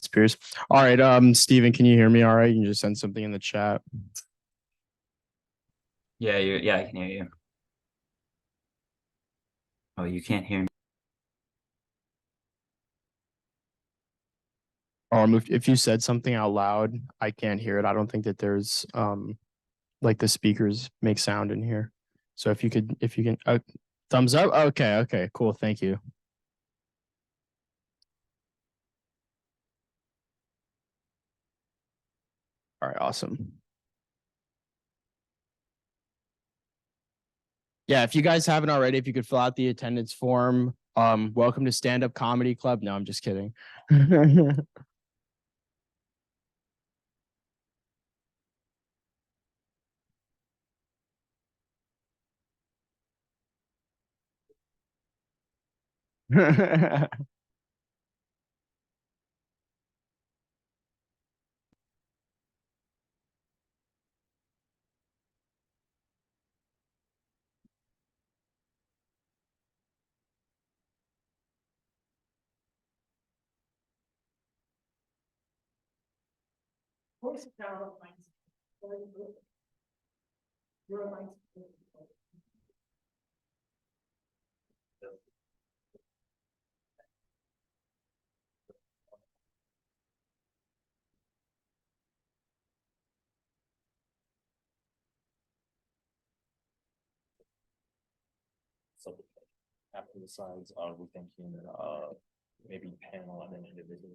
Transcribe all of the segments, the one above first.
Spears. All right, Steven, can you hear me all right? You can just send something in the chat. Yeah, I can hear you. Oh, you can't hear me. If you said something out loud, I can't hear it. I don't think that there's like the speakers make sound in here. So if you can thumbs up. Okay, cool. Thank you. All right, awesome. Yeah, if you guys haven't already, if you could fill out the attendance form. Welcome to Stand Up Comedy Club. No, I'm just kidding. So after the slides, we're thinking maybe panel and then individual.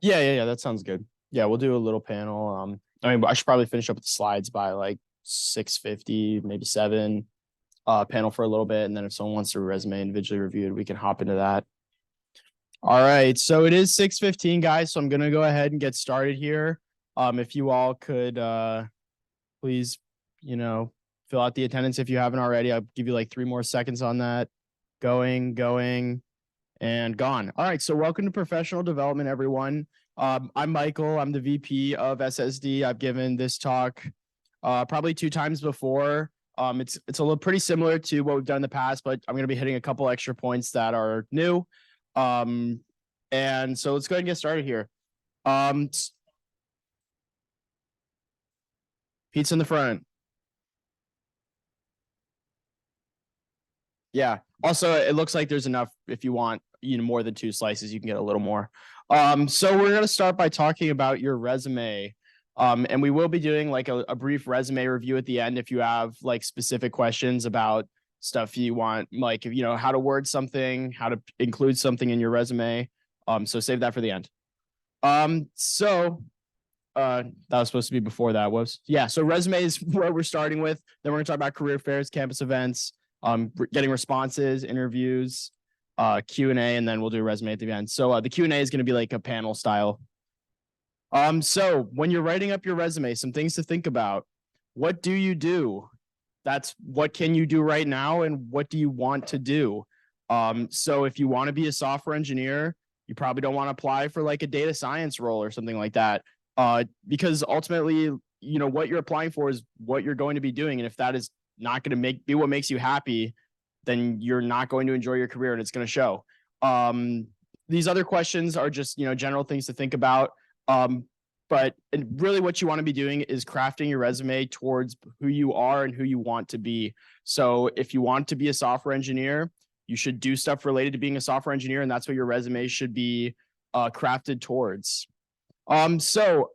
Yeah. That sounds good. Yeah, we'll do a little panel. I mean, I should probably finish up with the slides by like 6:50, maybe 7. Panel for a little bit, and then if someone wants their resume individually reviewed, we can hop into that. All right, so it is 6:15, guys. So I'm gonna go ahead and get started here. If you all could please, fill out the attendance if you haven't already. I'll give you like 3 more seconds on that. Going, and gone. All right, so welcome to Professional Development, everyone. I'm Michael. I'm the VP of SSD. I've given this talk probably 2 times before. It's a little pretty similar to what we've done in the past, but I'm going to be hitting a couple extra points that are new. And so let's go ahead and get started here. Pizza in the front. Yeah. Also, it looks like there's enough if you want, more than 2 slices, you can get a little more. So we're going to start by talking about your resume. And we will be doing like a brief resume review at the end if you have like specific questions about stuff you want, like, how to word something, how to include something in your resume. So save that for the end. That was supposed to be before that was. Yeah, so resume is where we're starting with. Then we're going to talk about career fairs, campus events, getting responses, interviews, Q&A, and then we'll do a resume at the end. So the Q&A is going to be like a panel style. So when you're writing up your resume, some things to think about. What do you do? That's what can you do right now, and what do you want to do? So if you want to be a software engineer, you probably don't want to apply for like a data science role or something like that. Because ultimately, what you're applying for is what you're going to be doing. And if that is not going to be what makes you happy, then you're not going to enjoy your career and it's going to show. These other questions are just, general things to think about. But really what you want to be doing is crafting your resume towards who you are and who you want to be. So if you want to be a software engineer, you should do stuff related to being a software engineer, and that's what your resume should be crafted towards. So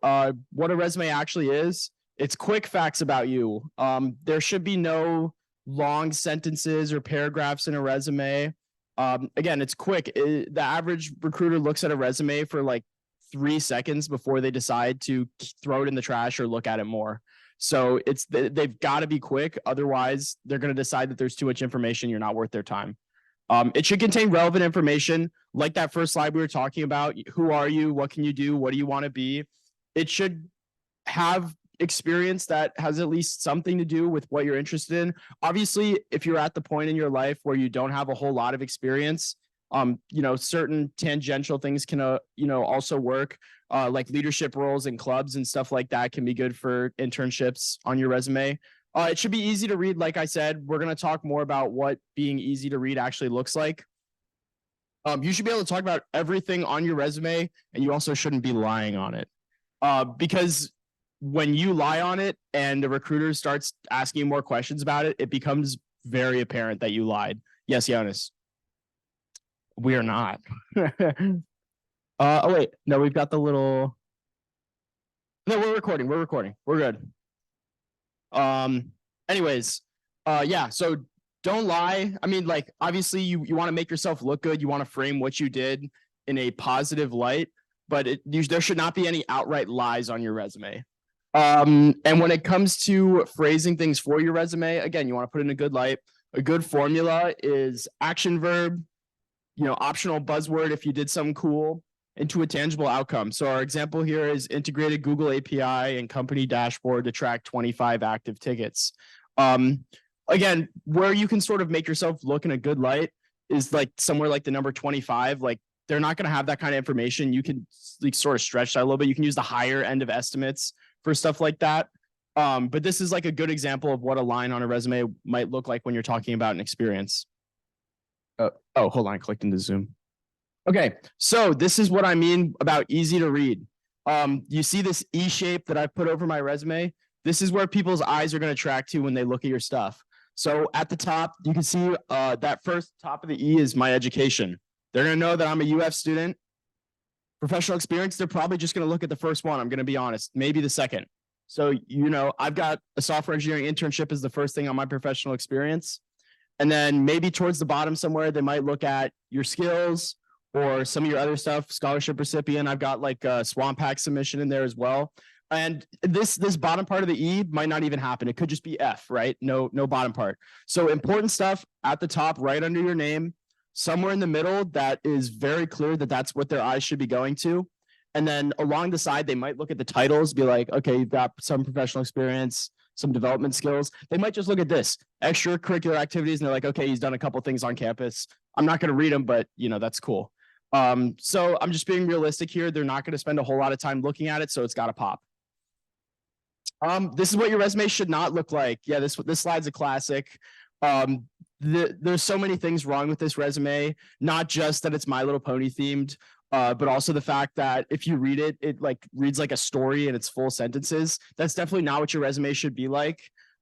what a resume actually is, it's quick facts about you. There should be no long sentences or paragraphs in a resume. Again, it's quick. The average recruiter looks at a resume for like 3 seconds before they decide to throw it in the trash or look at it more. So they've got to be quick. Otherwise, they're going to decide that there's too much information. You're not worth their time. It should contain relevant information, like that first slide we were talking about. Who are you? What can you do? What do you want to be? It should have experience that has at least something to do with what you're interested in. Obviously, if you're at the point in your life where you don't have a whole lot of experience, certain tangential things can, also work. Like leadership roles in clubs and stuff like that can be good for internships on your resume. It should be easy to read. Like I said, we're going to talk more about what being easy to read actually looks like. You should be able to talk about everything on your resume, and you also shouldn't be lying on it. Because when you lie on it and the recruiter starts asking you more questions about it, it becomes very apparent that you lied. Yes, Jonas. We are not. Oh wait, no, we've got the little. No, we're recording. We're recording. We're good. Anyways, yeah. So don't lie. I mean, like, obviously, you want to make yourself look good. You want to frame what you did in a positive light, but there should not be any outright lies on your resume. And when it comes to phrasing things for your resume, again, you want to put it in a good light. A good formula is action verb, optional buzzword if you did something cool, into a tangible outcome. So our example here is integrated Google API and company dashboard to track 25 active tickets. Again, where you can sort of make yourself look in a good light is like somewhere like the number 25. Like, they're not going to have that kind of information. You can like sort of stretch that a little bit. You can use the higher end of estimates for stuff like that. But this is like a good example of what a line on a resume might look like when you're talking about an experience. Oh, hold on, I clicked into Zoom. Okay, so this is what I mean about easy to read. You see this E shape that I put over my resume? This is where people's eyes are going to track to when they look at your stuff. So at the top, you can see that first top of the E is my education. They're going to know that I'm a UF student. Professional experience, they're probably just going to look at the first one. I'm going to be honest, maybe the second. So, I've got a software engineering internship as the first thing on my professional experience. And then maybe towards the bottom somewhere, they might look at your skills or some of your other stuff, scholarship recipient. I've got like a Swamp Pack submission in there as well. And this bottom part of the E might not even happen. It could just be F, right? No bottom part. So important stuff at the top, right under your name, somewhere in the middle that is very clear that that's what their eyes should be going to. And then along the side, they might look at the titles, be like, okay, you've got some professional experience, some development skills. They might just look at this extracurricular activities and they're like, okay, he's done a couple things on campus. I'm not going to read them, but that's cool. So I'm just being realistic here. They're not going to spend a whole lot of time looking at it, so it's got to pop. This is what your resume should not look like. Yeah, this slide's a classic. There's so many things wrong with this resume, not just that it's My Little Pony themed, but also the fact that if you read it, it like reads like a story and it's full sentences. That's definitely not what your resume should be like.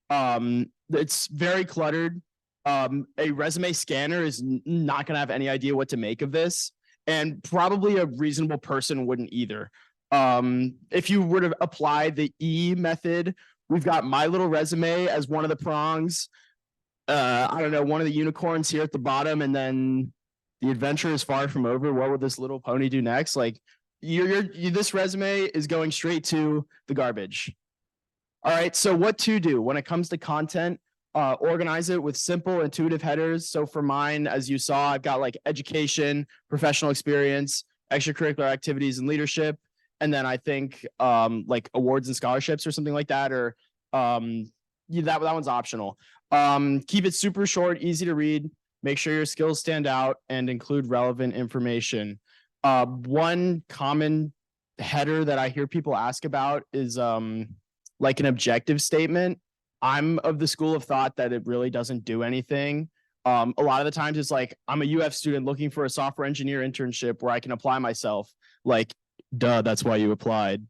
It's very cluttered. A resume scanner is not going to have any idea what to make of this, and probably a reasonable person wouldn't either. If you were to apply the E method, we've got My Little Resume as one of the prongs. I don't know, one of the unicorns here at the bottom, and then the adventure is far from over. What will this little pony do next? Like, this resume is going straight to the garbage. All right, so what to do when it comes to content? Organize it with simple, intuitive headers. So for mine, as you saw, I've got like education, professional experience, extracurricular activities, and leadership. And then I think like awards and scholarships or something like that, or that one's optional. Keep it super short, easy to read. Make sure your skills stand out and include relevant information. One common header that I hear people ask about is like an objective statement. I'm of the school of thought that it really doesn't do anything. A lot of the times it's like, I'm a UF student looking for a software engineer internship where I can apply myself. Like, duh, that's why you applied.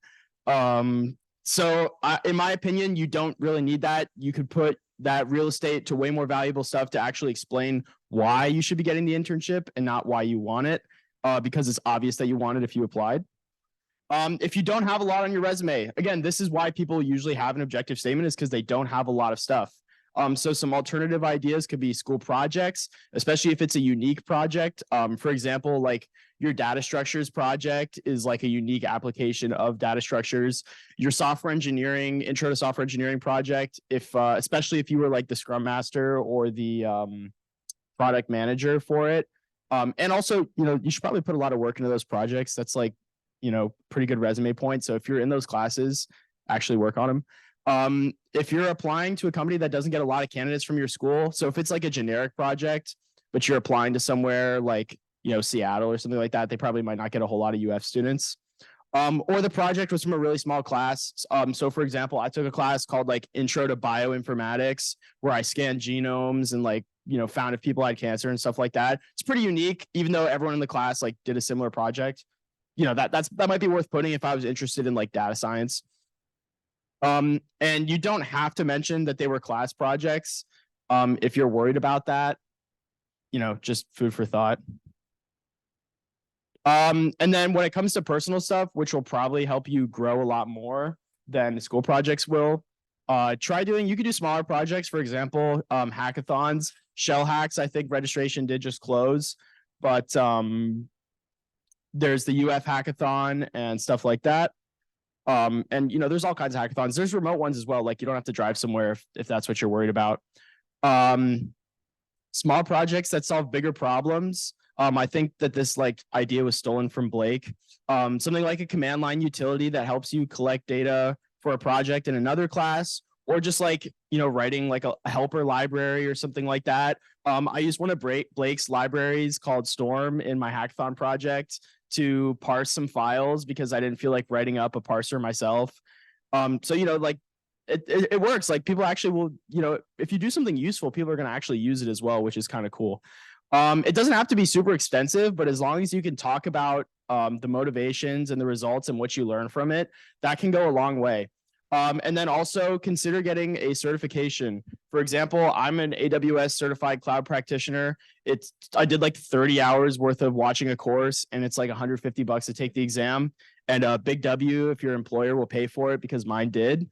So in my opinion, you don't really need that. You could put that real estate to way more valuable stuff to actually explain why you should be getting the internship and not why you want it, because it's obvious that you want it if you applied. If you don't have a lot on your resume, again, this is why people usually have an objective statement, is because they don't have a lot of stuff. So some alternative ideas could be school projects, especially if it's a unique project. For example, like your data structures project is like a unique application of data structures. Your software engineering, intro to software engineering project, especially if you were like the Scrum Master or the product manager for it. And also, you should probably put a lot of work into those projects. That's like, pretty good resume point. So if you're in those classes, actually work on them. If you're applying to a company that doesn't get a lot of candidates from your school, so if it's like a generic project, but you're applying to somewhere like, Seattle or something like that, they probably might not get a whole lot of UF students. Or the project was from a really small class. So for example, I took a class called like Intro to Bioinformatics, where I scanned genomes and like, found if people had cancer and stuff like that. It's pretty unique, even though everyone in the class like did a similar project. That might be worth putting if I was interested in like data science. And you don't have to mention that they were class projects. If you're worried about that, just food for thought. And then when it comes to personal stuff, which will probably help you grow a lot more than the school projects will, you could do smaller projects. For example, hackathons, shell hacks. I think registration did just close, but there's the UF hackathon and stuff like that. And there's all kinds of hackathons. There's remote ones as well. Like you don't have to drive somewhere if that's what you're worried about. Small projects that solve bigger problems. I think that this like idea was stolen from Blake. Something like a command line utility that helps you collect data for a project in another class, or just like, writing like a helper library or something like that. I used one of Blake's libraries called Storm in my hackathon project to parse some files because I didn't feel like writing up a parser myself. So, like it works. Like people actually will, if you do something useful, people are going to actually use it as well, which is kind of cool. It doesn't have to be super extensive, but as long as you can talk about the motivations and the results and what you learn from it, that can go a long way. And then also consider getting a certification. For example, I'm an AWS certified cloud practitioner. I did like 30 hours worth of watching a course, and it's like $150 to take the exam. And Big W, if your employer will pay for it, because mine did,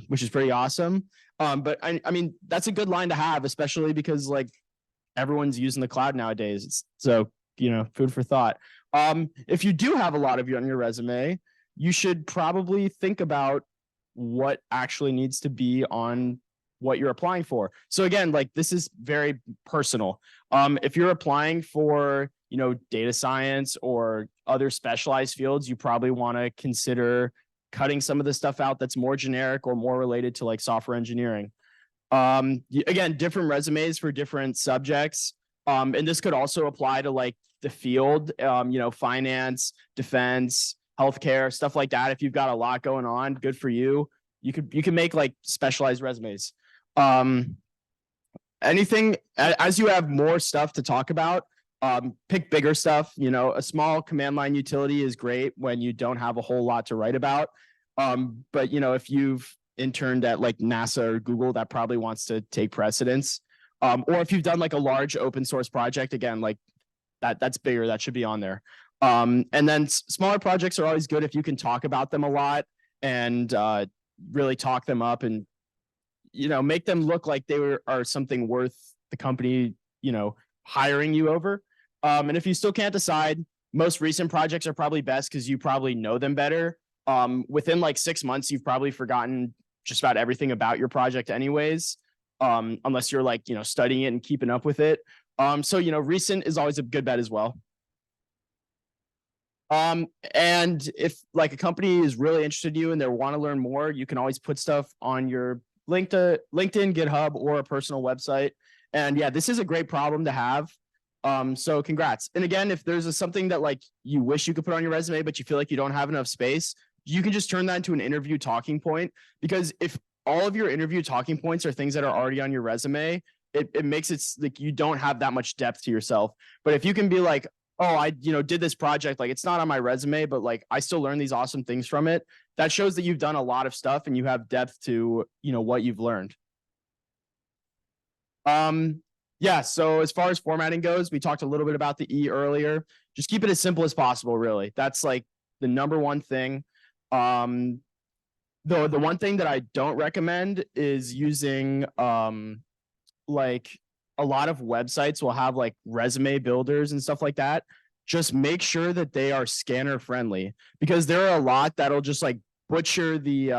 which is pretty awesome. But I mean, that's a good line to have, especially because like everyone's using the cloud nowadays. So, food for thought. If you do have a lot of you on your resume, you should probably think about what actually needs to be on what you're applying for. So again, like this is very personal. If you're applying for, data science or other specialized fields, you probably want to consider cutting some of the stuff out that's more generic or more related to like software engineering. Again, different resumes for different subjects. And this could also apply to like the field, finance, defense, healthcare, stuff like that. If you've got a lot going on, good for you. You can make like specialized resumes. Anything as you have more stuff to talk about, pick bigger stuff. A small command line utility is great when you don't have a whole lot to write about. But if you've interned at like NASA or Google, that probably wants to take precedence. Or if you've done like a large open source project, again, like that's bigger, that should be on there. And then smaller projects are always good if you can talk about them a lot and really talk them up and, make them look like they are something worth the company, hiring you over. And if you still can't decide, most recent projects are probably best because you probably know them better. Within like 6 months, you've probably forgotten just about everything about your project anyways, unless you're like, studying it and keeping up with it. So, recent is always a good bet as well. And if like a company is really interested in you and they want to learn more, you can always put stuff on your LinkedIn, GitHub, or a personal website. And yeah, this is a great problem to have. So congrats. And again, if there's something that like you wish you could put on your resume, but you feel like you don't have enough space, you can just turn that into an interview talking point. Because if all of your interview talking points are things that are already on your resume, it makes it like you don't have that much depth to yourself. But if you can be like, oh, I, did this project, like it's not on my resume, but like I still learned these awesome things from it. That shows that you've done a lot of stuff and you have depth to, what you've learned. Yeah, so as far as formatting goes, we talked a little bit about the E earlier. Just keep it as simple as possible, really. That's like the number one thing. Though the one thing that I don't recommend is using like a lot of websites will have like resume builders and stuff like that. Just make sure that they are scanner friendly, because there are a lot that'll just like butcher the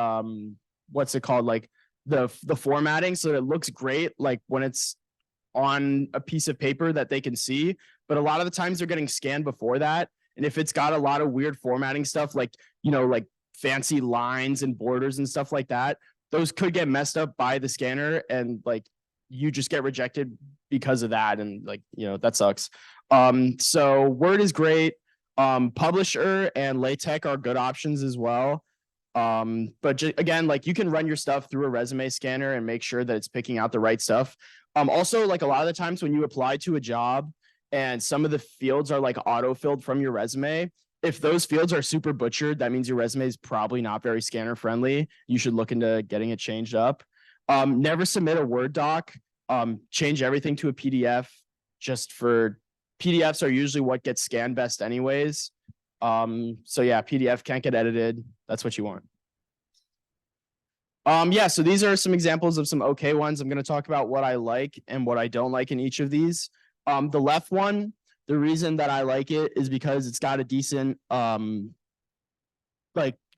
what's it called, like the formatting so that it looks great like when it's on a piece of paper that they can see, but a lot of the times they're getting scanned before that. And if it's got a lot of weird formatting stuff, like like fancy lines and borders and stuff like that, those could get messed up by the scanner, and like you just get rejected because of that. And like, that sucks. So Word is great. Publisher and LaTeX are good options as well. But again, like you can run your stuff through a resume scanner and make sure that it's picking out the right stuff. Also, like a lot of the times when you apply to a job and some of the fields are like auto-filled from your resume, if those fields are super butchered, that means your resume is probably not very scanner friendly. You should look into getting it changed up. Never submit a Word doc. Change everything to a PDF just for PDFs are usually what gets scanned best anyways. So yeah, PDF can't get edited. That's what you want. Yeah, so these are some examples of some okay ones. I'm going to talk about what I like and what I don't like in each of these. The left one, the reason that I like it is because it's got a decent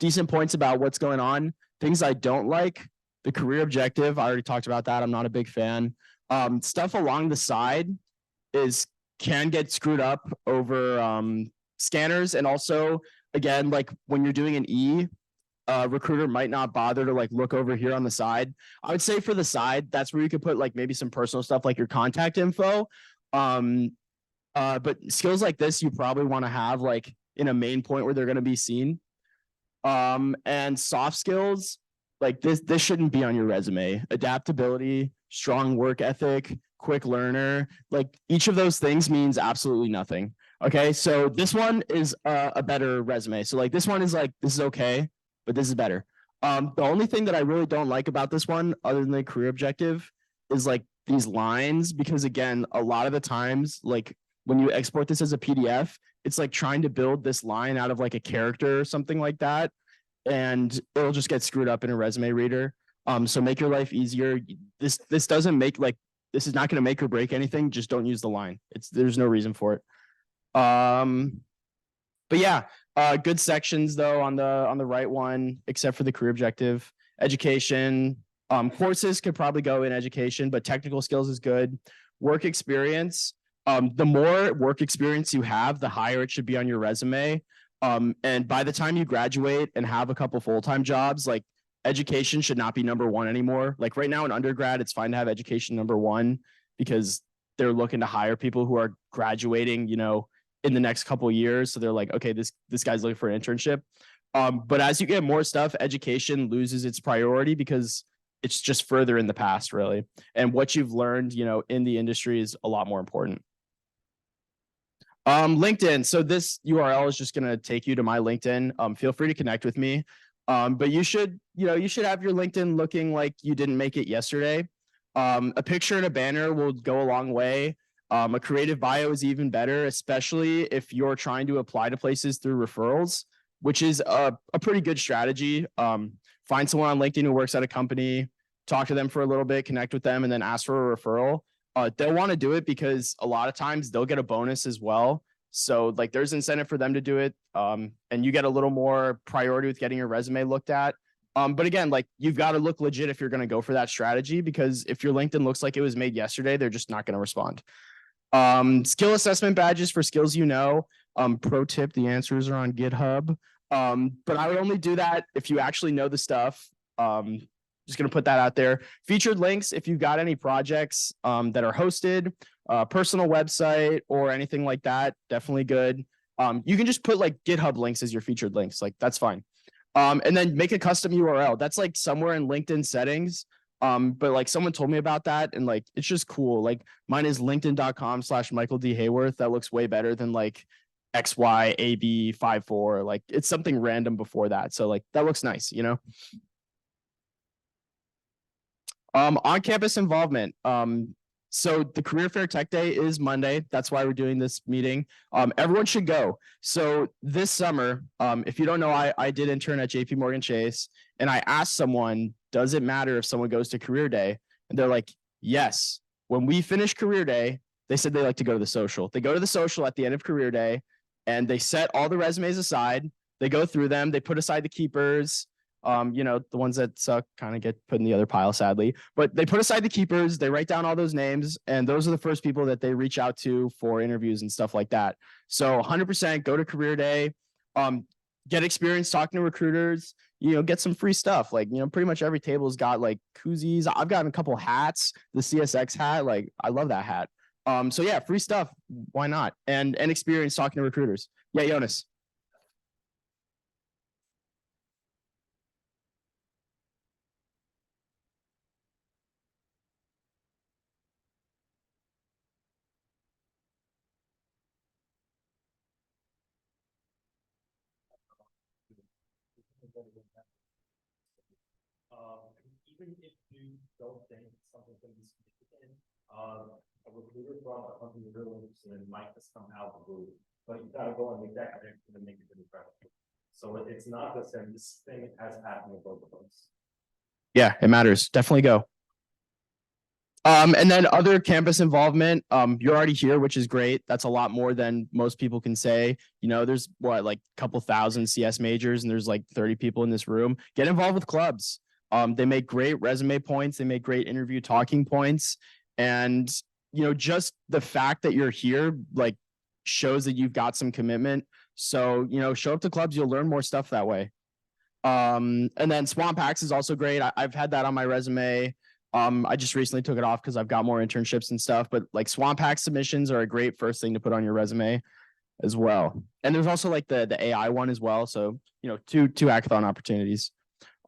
decent points about what's going on. Things I don't like, the career objective, I already talked about that. I'm not a big fan. Stuff along the side can get screwed up over scanners. And also, again, like when you're doing an E, recruiter might not bother to like look over here on the side. I would say for the side, that's where you could put like maybe some personal stuff like your contact info. But skills like this, you probably want to have like in a main point where they're going to be seen. And soft skills, like this shouldn't be on your resume. Adaptability, strong work ethic, quick learner, like each of those things means absolutely nothing. Okay, so this one is a better resume. So like this one is like, this is okay, but this is better. The only thing that I really don't like about this one, other than the career objective, is like these lines, because again, a lot of the times, like when you export this as a PDF, it's like trying to build this line out of like a character or something like that, and it'll just get screwed up in a resume reader. So make your life easier. This doesn't make like, this is not going to make or break anything. Just don't use the line. There's no reason for it. But yeah, good sections though on the right one, except for the career objective. Education, courses could probably go in education, but technical skills is good. Work experience, the more work experience you have, the higher it should be on your resume. And by the time you graduate and have a couple full-time jobs, like education should not be number one anymore. Like right now in undergrad, it's fine to have education number one because they're looking to hire people who are graduating, you know, in the next couple of years. So they're like, okay, this guy's looking for an internship. But as you get more stuff, education loses its priority because it's just further in the past, really. And what you've learned, you know, in the industry is a lot more important. LinkedIn. So this URL is just going to take you to my LinkedIn. Feel free to connect with me. But you should have your LinkedIn looking like you didn't make it yesterday. A picture and a banner will go a long way. A creative bio is even better, especially if you're trying to apply to places through referrals, which is a pretty good strategy. Find someone on LinkedIn who works at a company, talk to them for a little bit, connect with them, and then ask for a referral. They'll want to do it because a lot of times they'll get a bonus as well. So like there's incentive for them to do it. And you get a little more priority with getting your resume looked at. But again, like you've got to look legit if you're going to go for that strategy, because if your LinkedIn looks like it was made yesterday, they're just not going to respond. Skill assessment badges for skills you know. Pro tip, the answers are on GitHub. But I would only do that if you actually know the stuff. Just going to put that out there. Featured links, if you've got any projects that are hosted, personal website or anything like that, definitely good. You can just put like GitHub links as your featured links. Like that's fine. And then make a custom URL. That's like somewhere in LinkedIn settings. But like someone told me about that and like, it's just cool. Like mine is linkedin.com/Michael D. Hayworth. That looks way better than like XYAB54. Like it's something random before that. So like that looks nice, you know? On-campus involvement. So the Career Fair Tech Day is Monday. That's why we're doing this meeting. Everyone should go. So this summer, if you don't know, I did intern at JP Morgan Chase, and I asked someone, does it matter if someone goes to Career Day? And they're like, yes. When we finish Career Day, they said they like to go to the social. They go to the social at the end of Career Day, and they set all the resumes aside. They go through them. They put aside the keepers. You know, the ones that suck kind of get put in the other pile, sadly, but they put aside the keepers, they write down all those names, and those are the first people that they reach out to for interviews and stuff like that. So 100% go to Career Day, get experience talking to recruiters, you know, get some free stuff. Like, you know, pretty much every table's got like koozies. I've gotten a couple hats, the CSX hat. Like, I love that hat. So yeah, free stuff. Why not? And experience talking to recruiters. Yeah, Jonas. Even if you don't think something's gonna be significant, a recruiter from a company you're really interested in might just come out of the blue, but you gotta go and make that connection and make a good impression. So it's not the same, this thing has happened with both of us. Yeah, it matters. Definitely go. And then other campus involvement, you're already here, which is great. That's a lot more than most people can say. You know, there's what, like a couple thousand CS majors and there's like 30 people in this room. Get involved with clubs. They make great resume points. They make great interview talking points. And, you know, just the fact that you're here, like, shows that you've got some commitment. So, you know, show up to clubs, you'll learn more stuff that way. And then Swamp Hacks is also great. I've had that on my resume. I just recently took it off because I've got more internships and stuff, but like Swamp Hack submissions are a great first thing to put on your resume as well. And there's also like the AI one as well. So, you know, two hackathon opportunities.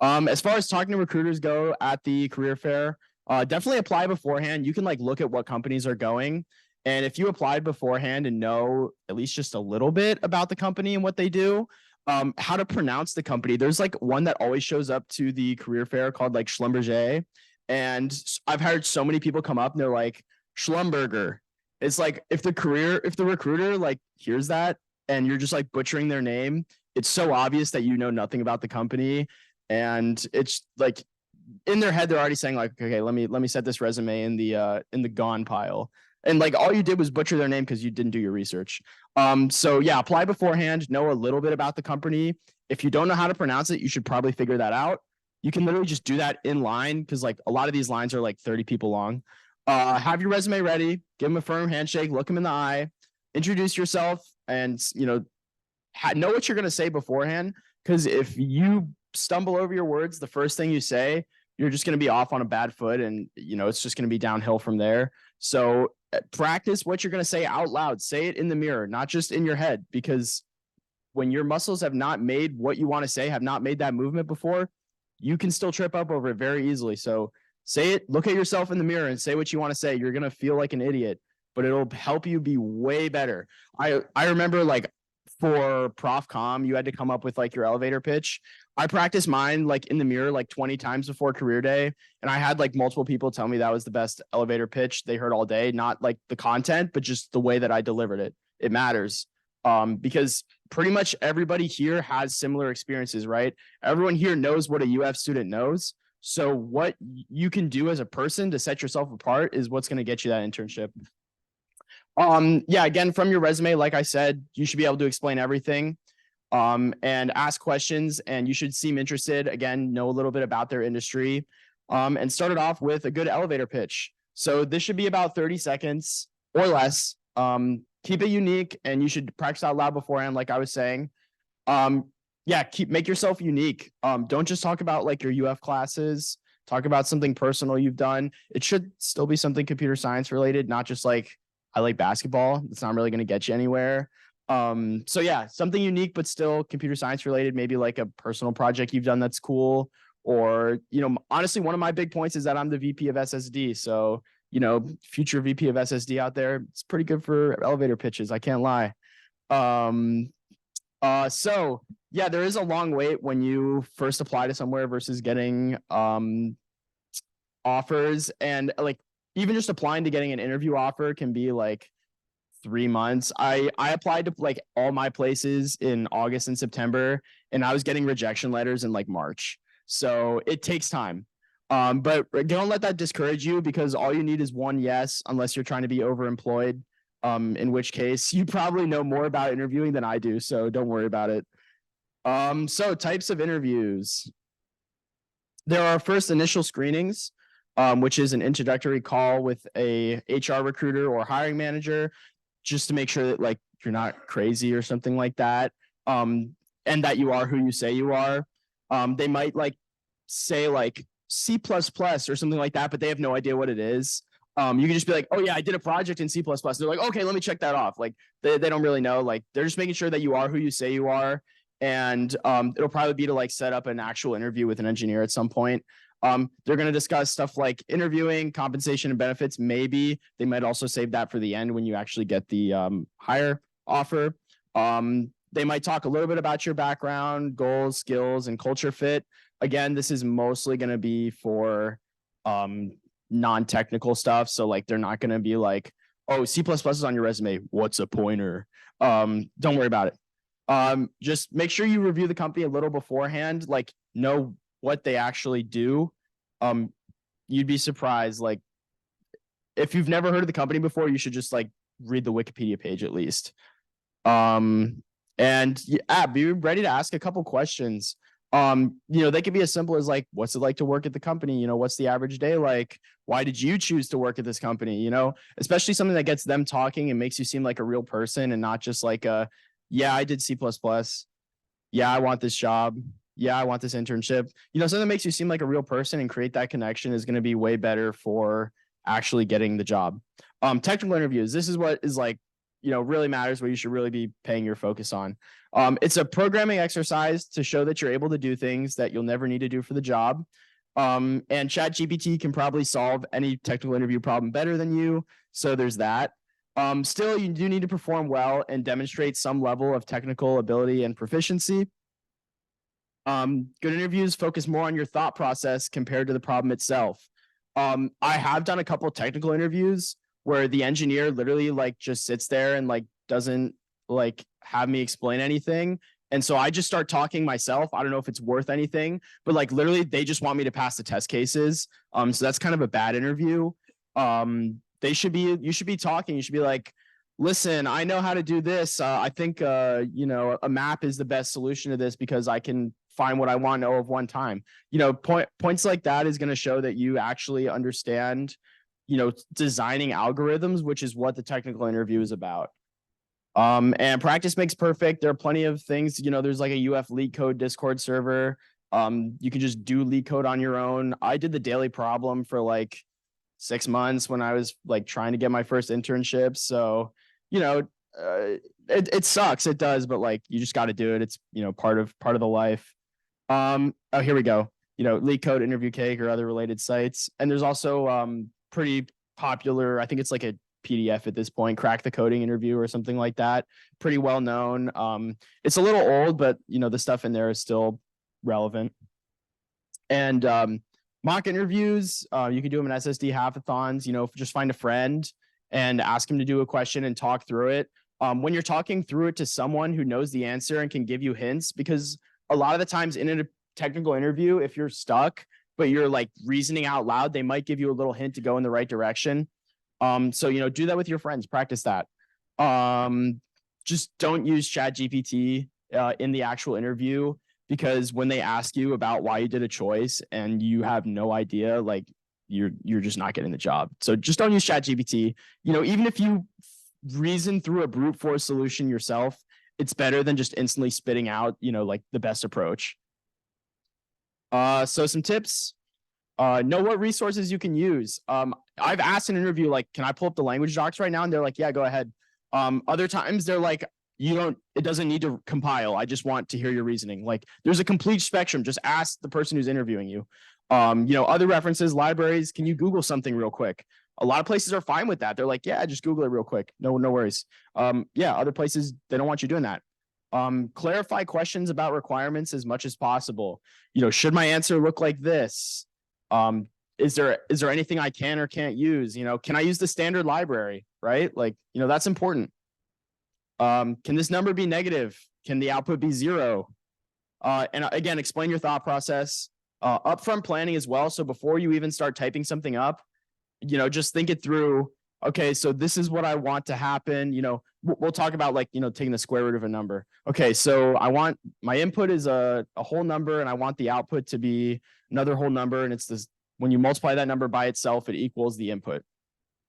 As far as talking to recruiters go at the career fair, definitely apply beforehand. You can like look at what companies are going. And if you applied beforehand and know at least just a little bit about the company and what they do, how to pronounce the company. There's like one that always shows up to the career fair called like Schlumberger. And I've heard so many people come up and they're like, Schlumberger. It's like if the recruiter like hears that and you're just like butchering their name, it's so obvious that you know nothing about the company. And it's like in their head, they're already saying like, okay, let me set this resume in the gone pile. And like all you did was butcher their name because you didn't do your research. So yeah, apply beforehand, know a little bit about the company. If you don't know how to pronounce it, you should probably figure that out. You can literally just do that in line because like a lot of these lines are like 30 people long. Have your resume ready, give them a firm handshake, look them in the eye, introduce yourself, and you know, know what you're going to say beforehand. Because if you stumble over your words, the first thing you say, you're just going to be off on a bad foot, and you know it's just going to be downhill from there. So practice what you're going to say out loud. Say it in the mirror, not just in your head, because when your muscles have not made what you want to say, have not made that movement before, you can still trip up over it very easily. So say it, look at yourself in the mirror and say what you want to say. You're going to feel like an idiot, but it'll help you be way better. I remember like for Prof Com, you had to come up with like your elevator pitch. I practiced mine like in the mirror like 20 times before career day. And I had like multiple people tell me that was the best elevator pitch they heard all day, not like the content, but just the way that I delivered it. It matters. Because pretty much everybody here has similar experiences, right? Everyone here knows what a UF student knows. So what you can do as a person to set yourself apart is what's going to get you that internship. Yeah, again, from your resume, like I said, you should be able to explain everything, and ask questions, and you should seem interested. Again, know a little bit about their industry, and start it off with a good elevator pitch. So this should be about 30 seconds or less. Keep it unique, and you should practice out loud beforehand, like I was saying. Yeah, make yourself unique. Don't just talk about like your UF classes. Talk about something personal you've done. It should still be something computer science related, not just like I like basketball. It's not really going to get you anywhere. So yeah, something unique but still computer science related. Maybe like a personal project you've done that's cool. Or you know, honestly, one of my big points is that I'm the VP of SSD. So you know, future VP of SSD out there, it's pretty good for elevator pitches. I can't lie. So yeah, there is a long wait when you first apply to somewhere versus getting offers, and like even just applying to getting an interview offer can be like 3 months. I applied to like all my places in August and September, and I was getting rejection letters in like March. So it takes time. But don't let that discourage you, because all you need is one yes, unless you're trying to be overemployed. In which case you probably know more about interviewing than I do, so don't worry about it. So types of interviews. There are first initial screenings, which is an introductory call with a HR recruiter or hiring manager, just to make sure that like you're not crazy or something like that. And that you are who you say you are. They might like say like C++ or something like that, but they have no idea what it is. You can just be like, oh yeah, I did a project in C++. They're like, okay, let me check that off. Like they don't really know. Like they're just making sure that you are who you say you are. And it'll probably be to like set up an actual interview with an engineer at some point. They're going to discuss stuff like interviewing, compensation, and benefits. Maybe they might also save that for the end when you actually get the hire offer. They might talk a little bit about your background, goals, skills, and culture fit. Again, this is mostly going to be for non-technical stuff. So like they're not going to be like, oh, C++ is on your resume. What's a pointer? Don't worry about it. Just make sure you review the company a little beforehand, like know what they actually do. You'd be surprised. Like if you've never heard of the company before, you should just like read the Wikipedia page at least. And yeah, be ready to ask a couple questions. They could be as simple as like, what's it like to work at the company? What's the average day like? Why did you choose to work at this company? Especially something that gets them talking and makes you seem like a real person and not just like yeah, I did C++. Yeah, I want this job. Yeah, I want this internship. Something that makes you seem like a real person and create that connection is going to be way better for actually getting the job. Technical interviews. This is what is like, really matters, what you should really be paying your focus on. It's a programming exercise to show that you're able to do things that you'll never need to do for the job. And ChatGPT can probably solve any technical interview problem better than you. So there's that. Still, you do need to perform well and demonstrate some level of technical ability and proficiency. Good interviews focus more on your thought process compared to the problem itself. I have done a couple of technical interviews where the engineer literally like just sits there and like doesn't like have me explain anything. And so I just start talking myself. I don't know if it's worth anything, but like literally they just want me to pass the test cases. So that's kind of a bad interview. You should be talking. You should be like, listen, I know how to do this. I think, a map is the best solution to this because I can find what I want to know of one time. Points like that is going to show that you actually understand designing algorithms, which is what the technical interview is about. And practice makes perfect. There are plenty of things, there's like a UF LeetCode Discord server. You can just do LeetCode on your own. I did the daily problem for like 6 months when I was like trying to get my first internship. So, it sucks. It does, but like, you just got to do it. It's, part of the life. Oh, here we go. LeetCode, Interview Cake, or other related sites. And there's also, pretty popular, I think it's like a PDF at this point, Crack the Coding Interview or something like that. Pretty well known. It's a little old, but the stuff in there is still relevant. And mock interviews, you can do them in SSD hackathons. Just find a friend and ask him to do a question and talk through it. When you're talking through it to someone who knows the answer and can give you hints, because a lot of the times in a technical interview, if you're stuck but you're like reasoning out loud, they might give you a little hint to go in the right direction. So, do that with your friends, practice that. Just don't use ChatGPT in the actual interview, because when they ask you about why you did a choice and you have no idea, like you're just not getting the job. So just don't use ChatGPT. Even if you reason through a brute force solution yourself, it's better than just instantly spitting out, like the best approach. So some tips, know what resources you can use. I've asked an interview, like, can I pull up the language docs right now? And they're like, yeah, go ahead. Other times they're like, it doesn't need to compile. I just want to hear your reasoning. Like there's a complete spectrum. Just ask the person who's interviewing you. Other references, libraries, can you Google something real quick? A lot of places are fine with that. They're like, yeah, just Google it real quick. No worries. Other places, they don't want you doing that. Clarify questions about requirements as much as possible. Should my answer look like this? Is there anything I can or can't use? Can I use the standard library, right? Like, that's important. Can this number be negative? Can the output be 0? And again, explain your thought process. Upfront planning as well. So before you even start typing something up, just think it through. Okay, so this is what I want to happen. We'll talk about like, taking the square root of a number. Okay, so I want my input is a whole number and I want the output to be another whole number. And it's this, when you multiply that number by itself, it equals the input.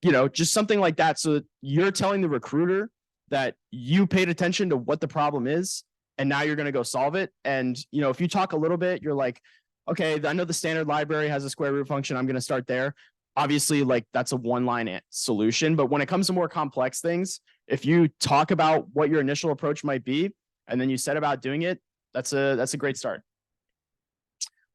Just something like that. So that you're telling the recruiter that you paid attention to what the problem is, and now you're going to go solve it. And, if you talk a little bit, you're like, okay, I know the standard library has a square root function. I'm going to start there. obviously like that's a one-line solution, but when it comes to more complex things, if you talk about what your initial approach might be, and then you set about doing it, that's a great start.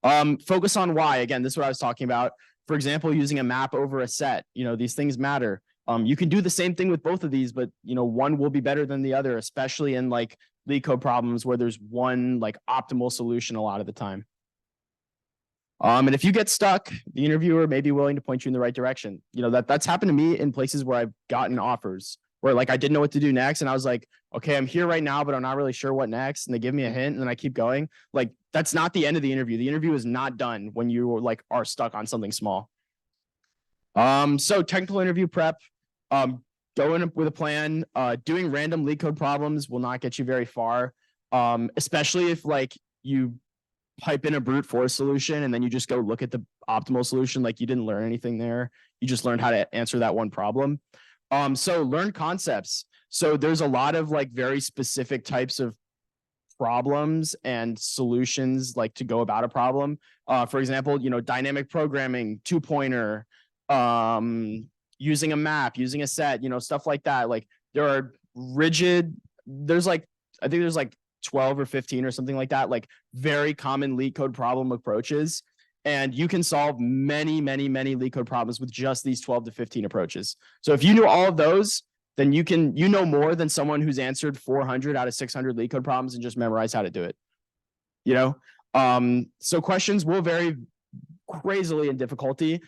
Focus on why. Again, this is what I was talking about. For example, using a map over a set, these things matter. You can do the same thing with both of these, but one will be better than the other, especially in like leak code problems where there's one like optimal solution a lot of the time. And if you get stuck, the interviewer may be willing to point you in the right direction. That's happened to me in places where I've gotten offers where like I didn't know what to do next. And I was like, okay, I'm here right now, but I'm not really sure what next. And they give me a hint and then I keep going. Like that's not the end of the interview. The interview is not done when you like are stuck on something small. So technical interview prep, go in with a plan. Doing random leak code problems will not get you very far. Especially if like you type in a brute force solution and then you just go look at the optimal solution. Like you didn't learn anything there. You just learned how to answer that one problem. So learn concepts. So there's a lot of like very specific types of problems and solutions like to go about a problem. For example, dynamic programming, 2-pointer, using a map, using a set, stuff like that. Like there are I think there's like 12 or 15 or something like that, like very common leak code problem approaches. And you can solve many, many, many leak code problems with just these 12 to 15 approaches. So if you knew all of those, then you know more than someone who's answered 400 out of 600 leak code problems and just memorize how to do it. So questions will vary crazily in difficulty.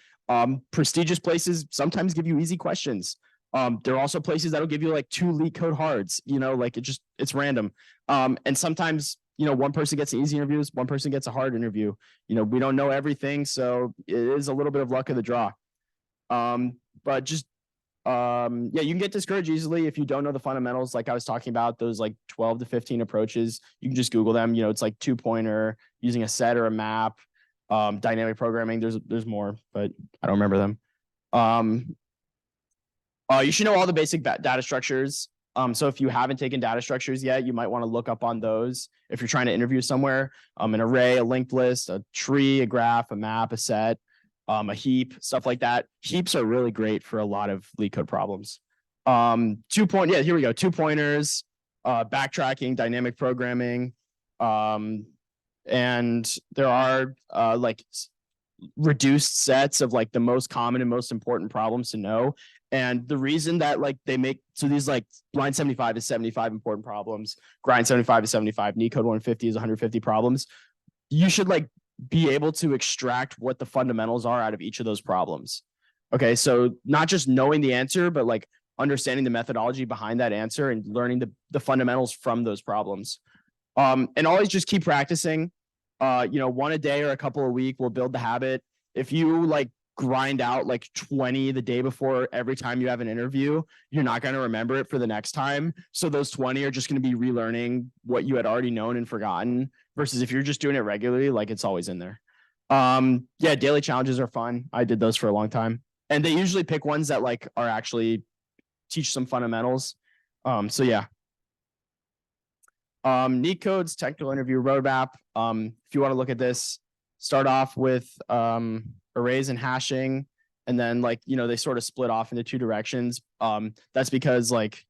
Prestigious places sometimes give you easy questions. There are also places that'll give you like 2 leak code hards, like it's random. And sometimes, one person gets easy interviews, one person gets a hard interview. We don't know everything. So it is a little bit of luck of the draw. But just, you can get discouraged easily if you don't know the fundamentals. Like I was talking about those like 12 to 15 approaches, you can just Google them. It's like 2-pointer, using a set or a map, dynamic programming. There's more, but I don't remember them. You should know all the basic data structures. So if you haven't taken data structures yet, you might want to look up on those if you're trying to interview somewhere. An array, a linked list, a tree, a graph, a map, a set, a heap, stuff like that. Heaps are really great for a lot of leak code problems. 2-pointers, backtracking, dynamic programming. And there are like reduced sets of like the most common and most important problems to know. And the reason that like they make, so these like line 75 is 75 important problems, grind 75 is 75, NeetCode 150 is 150 problems. You should like be able to extract what the fundamentals are out of each of those problems. Okay, so not just knowing the answer, but like understanding the methodology behind that answer and learning the fundamentals from those problems. And always just keep practicing. One a day or a couple a week will build the habit. If you like grind out like 20 the day before every time you have an interview, you're not going to remember it for the next time. So those 20 are just going to be relearning what you had already known and forgotten, versus if you're just doing it regularly, like it's always in there. Daily challenges are fun. I did those for a long time, and they usually pick ones that like are actually teach some fundamentals. NeetCode's technical interview roadmap. If you want to look at this, start off with arrays and hashing, and then like they sort of split off into 2 directions. That's because like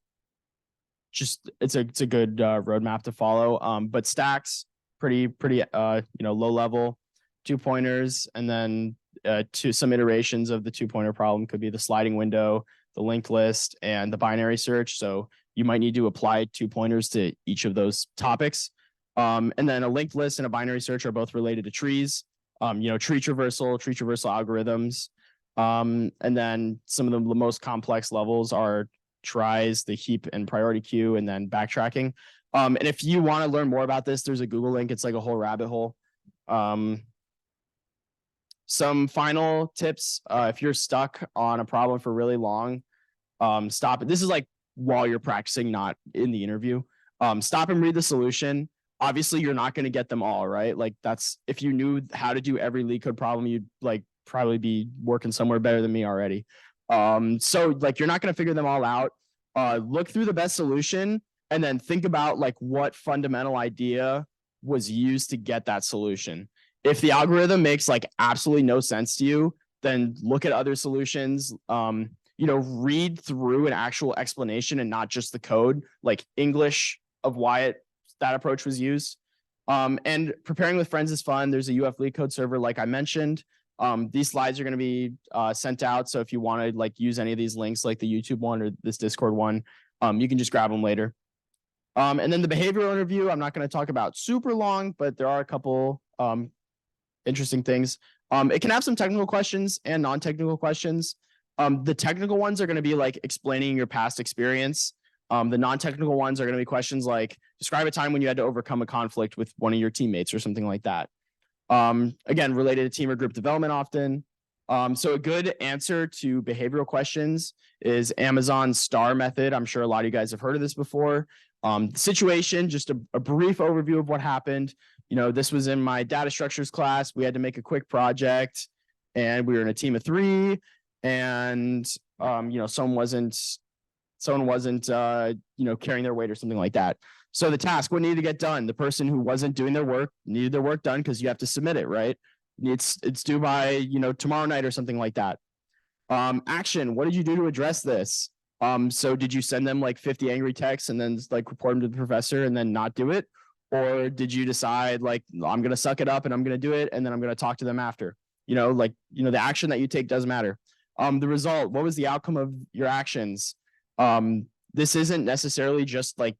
just it's a good roadmap to follow. But stacks pretty low level, 2-pointers, and then to some iterations of the 2-pointer problem could be the sliding window, the linked list, and the binary search. So you might need to apply 2-pointers to each of those topics. And then a linked list and a binary search are both related to trees. Tree traversal algorithms. And then some of the most complex levels are tries, the heap and priority queue, and then backtracking. And if you want to learn more about this, there's a Google link. It's like a whole rabbit hole. Some final tips. If you're stuck on a problem for really long, stop it. This is like while you're practicing, not in the interview. Stop and read the solution. Obviously, you're not going to get them all, right? Like that's, if you knew how to do every leak code problem, you'd like probably be working somewhere better than me already. So like, you're not going to figure them all out. Look through the best solution and then think about like what fundamental idea was used to get that solution. If the algorithm makes like absolutely no sense to you, then look at other solutions. Read through an actual explanation and not just the code, like English of why that approach was used. And preparing with friends is fun. There's a UF LeetCode server, like I mentioned. These slides are going to be sent out. So if you want to like use any of these links, like the YouTube one or this Discord one, you can just grab them later. And then the behavioral interview, I'm not going to talk about super long, but there are a couple interesting things. It can have some technical questions and non-technical questions. The technical ones are going to be like explaining your past experience. The non-technical ones are going to be questions like describe a time when you had to overcome a conflict with one of your teammates or something like that. Again, related to team or group development often. So a good answer to behavioral questions is Amazon's STAR method. I'm sure a lot of you guys have heard of this before. Situation, just a brief overview of what happened. This was in my data structures class. We had to make a quick project and we were in a team of 3 and, someone wasn't, carrying their weight or something like that. So the task, what needed to get done? The person who wasn't doing their work needed their work done because you have to submit it, right? It's due by, tomorrow night or something like that. Action, what did you do to address this? So did you send them like 50 angry texts and then like report them to the professor and then not do it? Or did you decide like, I'm going to suck it up and I'm going to do it and then I'm going to talk to them after? The action that you take doesn't matter. The result, what was the outcome of your actions? This isn't necessarily just like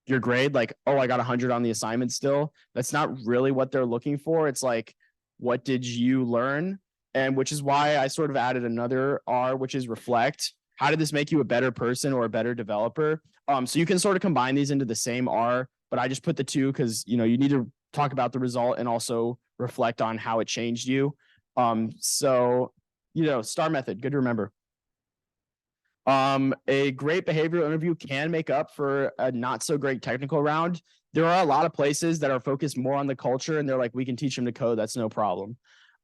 your grade, like, oh, I got 100 on the assignment still. That's not really what they're looking for. It's like, what did you learn? And which is why I sort of added another R, which is reflect. How did this make you a better person or a better developer? So you can sort of combine these into the same R, but I just put the 2 because, you need to talk about the result and also reflect on how it changed you. STAR method, good to remember. A great behavioral interview can make up for a not so great technical round. There are a lot of places that are focused more on the culture and they're like, we can teach them to code. That's no problem.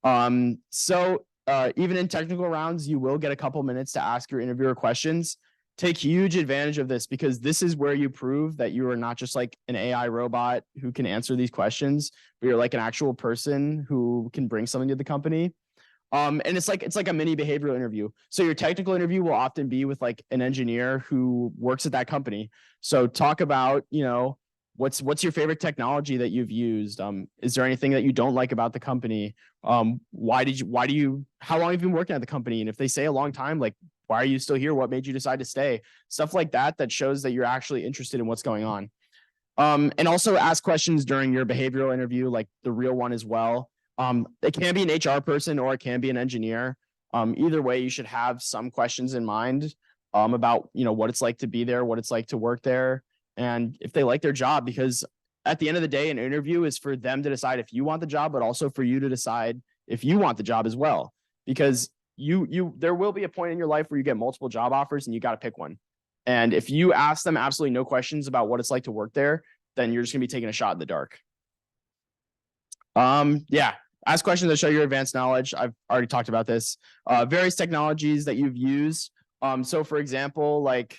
Even in technical rounds, you will get a couple minutes to ask your interviewer questions. Take huge advantage of this because this is where you prove that you are not just like an AI robot who can answer these questions, but you're like an actual person who can bring something to the company. And it's like a mini behavioral interview. So your technical interview will often be with like an engineer who works at that company. So talk about, what's your favorite technology that you've used? Is there anything that you don't like about the company? How long have you been working at the company? And if they say a long time, like, why are you still here? What made you decide to stay? Stuff like that shows that you're actually interested in what's going on. And also ask questions during your behavioral interview, like the real one as well. It can be an HR person or it can be an engineer. Either way, you should have some questions in mind about, what it's like to be there, what it's like to work there, and if they like their job, because at the end of the day, an interview is for them to decide if you want the job, but also for you to decide if you want the job as well, because there will be a point in your life where you get multiple job offers and you got to pick one. And if you ask them absolutely no questions about what it's like to work there, then you're just gonna be taking a shot in the dark. Ask questions that show your advanced knowledge. I've already talked about this. Various technologies that you've used. So for example, like,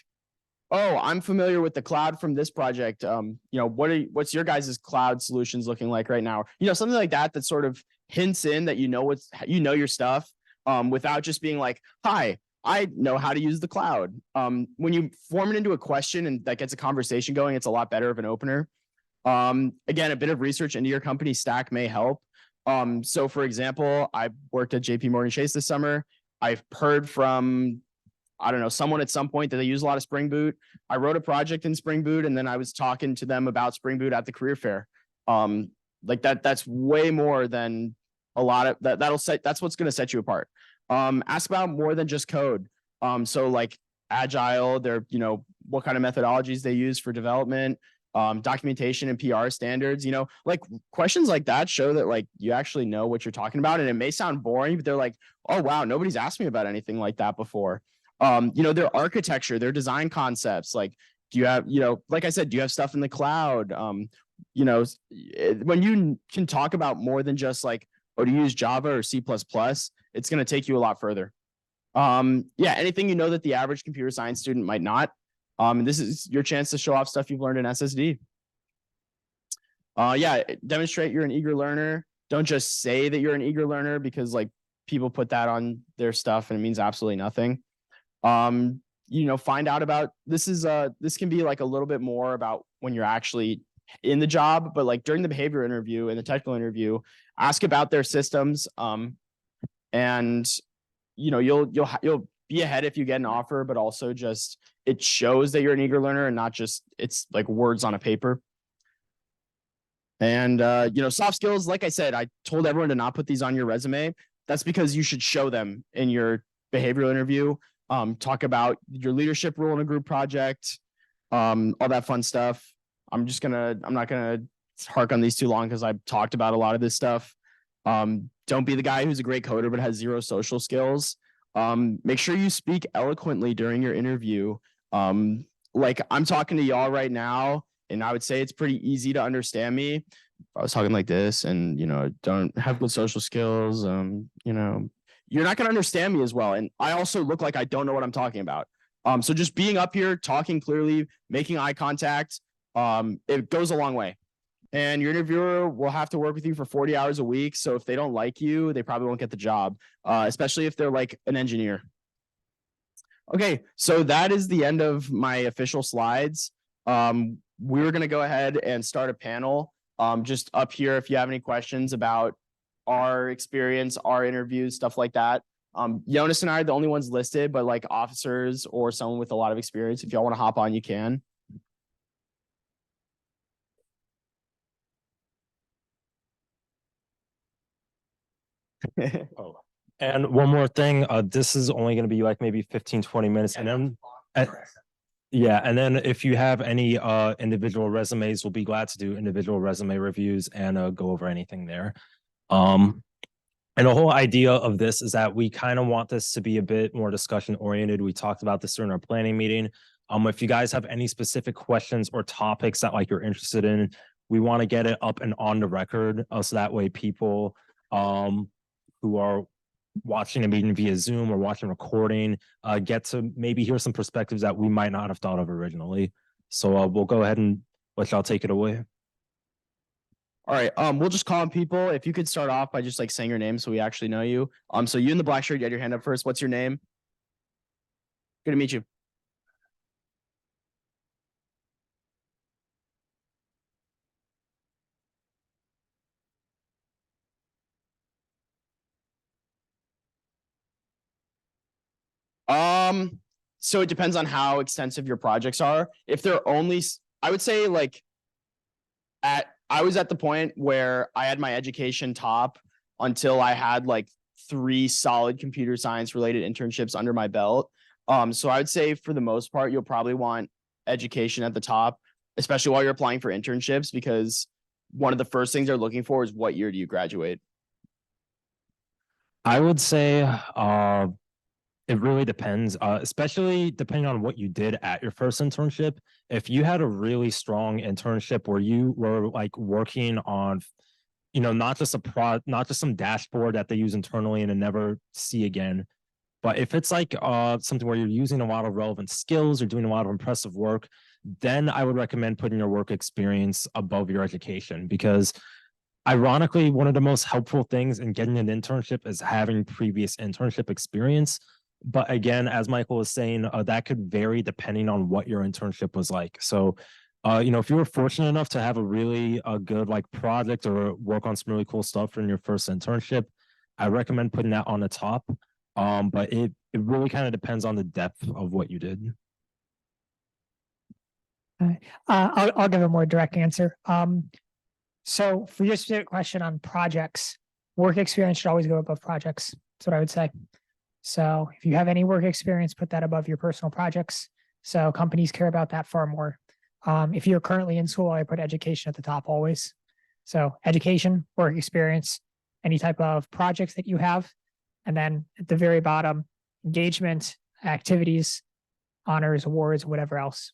oh, I'm familiar with the cloud from this project. What's your guys' cloud solutions looking like right now? Something like that sort of hints in that your stuff, without just being like, hi, I know how to use the cloud. When you form it into a question and that gets a conversation going, it's a lot better of an opener. Again, a bit of research into your company stack may help. So for example, I worked at JP Morgan Chase this summer. I've heard from, someone at some point that they use a lot of Spring Boot. I wrote a project in Spring Boot and then I was talking to them about Spring Boot at the career fair. That's way more than a lot of that's what's going to set you apart. Ask about more than just code. So like Agile, what kind of methodologies they use for development, documentation and PR standards, like questions like that show that like you actually know what you're talking about. And it may sound boring, but they're like, oh, wow, nobody's asked me about anything like that before. Their architecture, their design concepts, like, do you have, like I said, do you have stuff in the cloud? When you can talk about more than just like, oh, do you use Java or C++, it's going to take you a lot further. Anything that the average computer science student might not. And this is your chance to show off stuff you've learned in SSD. Demonstrate you're an eager learner. Don't just say that you're an eager learner because like people put that on their stuff and it means absolutely nothing. Find out about this can be like a little bit more about when you're actually in the job, but like during the behavior interview and the technical interview, ask about their systems. And you'll be ahead if you get an offer, but also just it shows that you're an eager learner and not just it's like words on a paper. And soft skills, like I said, I told everyone to not put these on your resume. That's because you should show them in your behavioral interview. Talk about your leadership role in a group project, all that fun stuff. I'm not gonna hark on these too long because I've talked about a lot of this stuff. Don't be the guy who's a great coder but has zero social skills. Make sure you speak eloquently during your interview. Like I'm talking to y'all right now, and I would say it's pretty easy to understand me. I was talking like this and, don't have good social skills. You're not going to understand me as well. And I also look like I don't know what I'm talking about. So just being up here, talking clearly, making eye contact, it goes a long way. And your interviewer will have to work with you for 40 hours a week. So if they don't like you, they probably won't get the job, especially if they're like an engineer. Okay, so that is the end of my official slides. We're going to go ahead and start a panel. Just up here, if you have any questions about our experience, our interviews, stuff like that. Jonas and I are the only ones listed, but like officers or someone with a lot of experience, if y'all want to hop on, you can. Oh, and one more thing, this is only going to be like maybe 15-20 minutes, and then yeah, and then if you have any individual resumes, we'll be glad to do individual resume reviews and go over anything there. And the whole idea of this is that we kind of want this to be a bit more discussion oriented. We talked about this during our planning meeting. If you guys have any specific questions or topics that like you're interested in, we want to get it up and on the record, so that way people who are watching a meeting via Zoom or watching a recording get to maybe hear some perspectives that we might not have thought of originally. So we'll go ahead and let y'all take it away. All right, we'll just call on people. If you could start off by just like saying your name so we actually know you. So you in the black shirt, you had your hand up first. What's your name? Good to meet you. So it depends on how extensive your projects are. If they're only, I would say like I was at the point where I had my education top until I had like 3 solid computer science related internships under my belt. So I would say for the most part, you'll probably want education at the top, especially while you're applying for internships, because one of the first things they're looking for is what year do you graduate? I would say it really depends, especially depending on what you did at your first internship. If you had a really strong internship where you were like working on, not just some dashboard that they use internally and then never see again, but if it's like something where you're using a lot of relevant skills or doing a lot of impressive work, then I would recommend putting your work experience above your education, because ironically, one of the most helpful things in getting an internship is having previous internship experience. But again, as Michael was saying, that could vary depending on what your internship was like. So, if you were fortunate enough to have a really good like project or work on some really cool stuff in your first internship, I recommend putting that on the top. But it really kind of depends on the depth of what you did. I'll give a more direct answer. So for your specific question on projects, work experience should always go above projects. That's what I would say. So if you have any work experience, put that above your personal projects. So companies care about that far more. If you're currently in school, I put education at the top always. So education, work experience, any type of projects that you have. And then at the very bottom, engagement, activities, honors, awards, whatever else.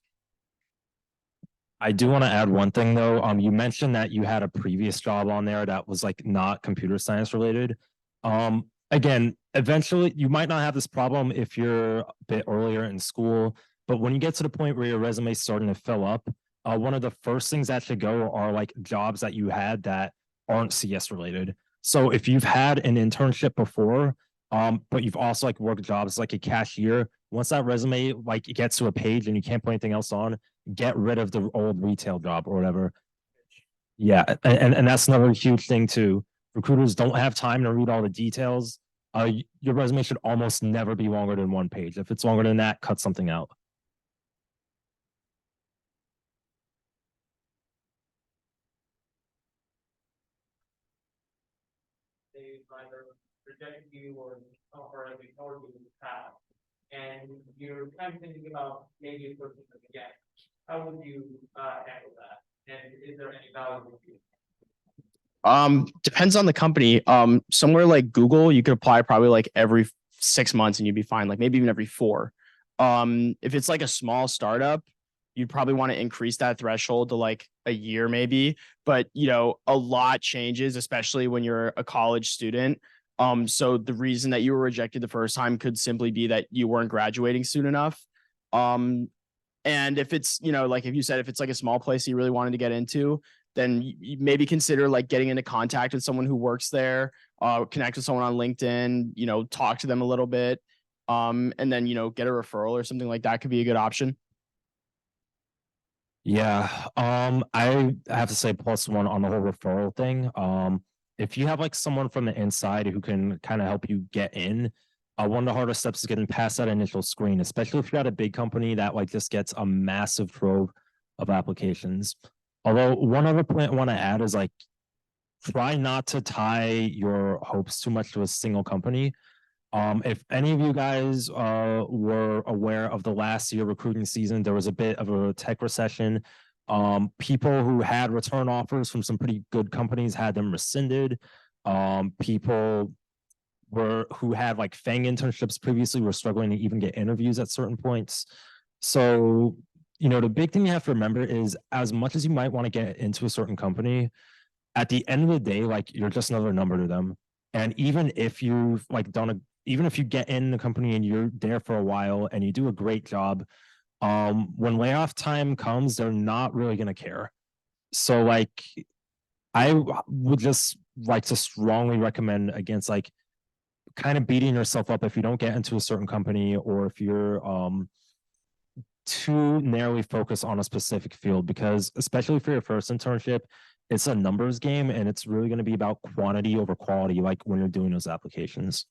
I do want to add one thing though. You mentioned that you had a previous job on there that was like not computer science related. Again, eventually you might not have this problem if you're a bit earlier in school, but when you get to the point where your resume is starting to fill up, one of the first things that should go are like jobs that you had that aren't CS related. So if you've had an internship before, but you've also like worked jobs like a cashier, once that resume like it gets to a page and you can't put anything else on, get rid of the old retail job or whatever. Yeah, and that's another huge thing too. Recruiters don't have time to read all the details. Your resume should almost never be longer than 1 page. If it's longer than that, cut something out. They've either rejected you or have ignored you in the past. And you're kind of thinking about maybe approaching them again. How would you handle that? And is there any value with you? Depends on the company. Somewhere like Google, you could apply probably like every 6 months and you'd be fine, like maybe even every 4. If it's like a small startup, you'd probably want to increase that threshold to like a year maybe. But you know, a lot changes, especially when you're a college student. So the reason that you were rejected the first time could simply be that you weren't graduating soon enough. And if it's, you know, like if you said if it's like a small place you really wanted to get into, then you maybe consider like getting into contact with someone who works there, connect with someone on LinkedIn, you know, talk to them a little bit, and then, you know, get a referral or something like that could be a good option. Yeah, I have to say +1 on the whole referral thing. If you have like someone from the inside who can kind of help you get in, one of the hardest steps is getting past that initial screen, especially if you're at a big company that like just gets a massive trove of applications. Although one other point I want to add is like try not to tie your hopes too much to a single company. If any of you guys were aware of the last year recruiting season, there was a bit of a tech recession. People who had return offers from some pretty good companies had them rescinded. People who had like FANG internships previously were struggling to even get interviews at certain points. So, you know, the big thing you have to remember is as much as you might want to get into a certain company, at the end of the day, like you're just another number to them. And even if you've like even if you get in the company and you're there for a while and you do a great job, when layoff time comes, they're not really going to care. So like, I would just like to strongly recommend against like kind of beating yourself up if you don't get into a certain company or if you're too narrowly focused on a specific field, because especially for your first internship, it's a numbers game and it's really going to be about quantity over quality, like when you're doing those applications.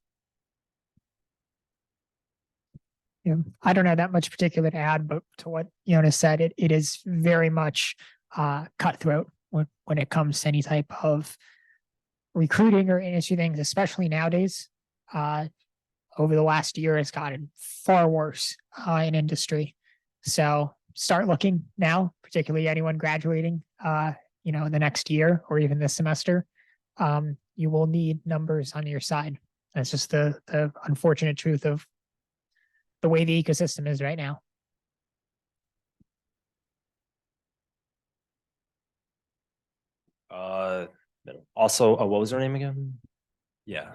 Yeah, I don't have that much particular to add, but to what Jonas said, it is very much cutthroat when it comes to any type of recruiting or industry things, especially nowadays. Over the last year, it's gotten far worse in industry. So start looking now, particularly anyone graduating, you know, in the next year or even this semester. You will need numbers on your side. That's just the unfortunate truth of the way the ecosystem is right now. Also, what was her name again? Yeah,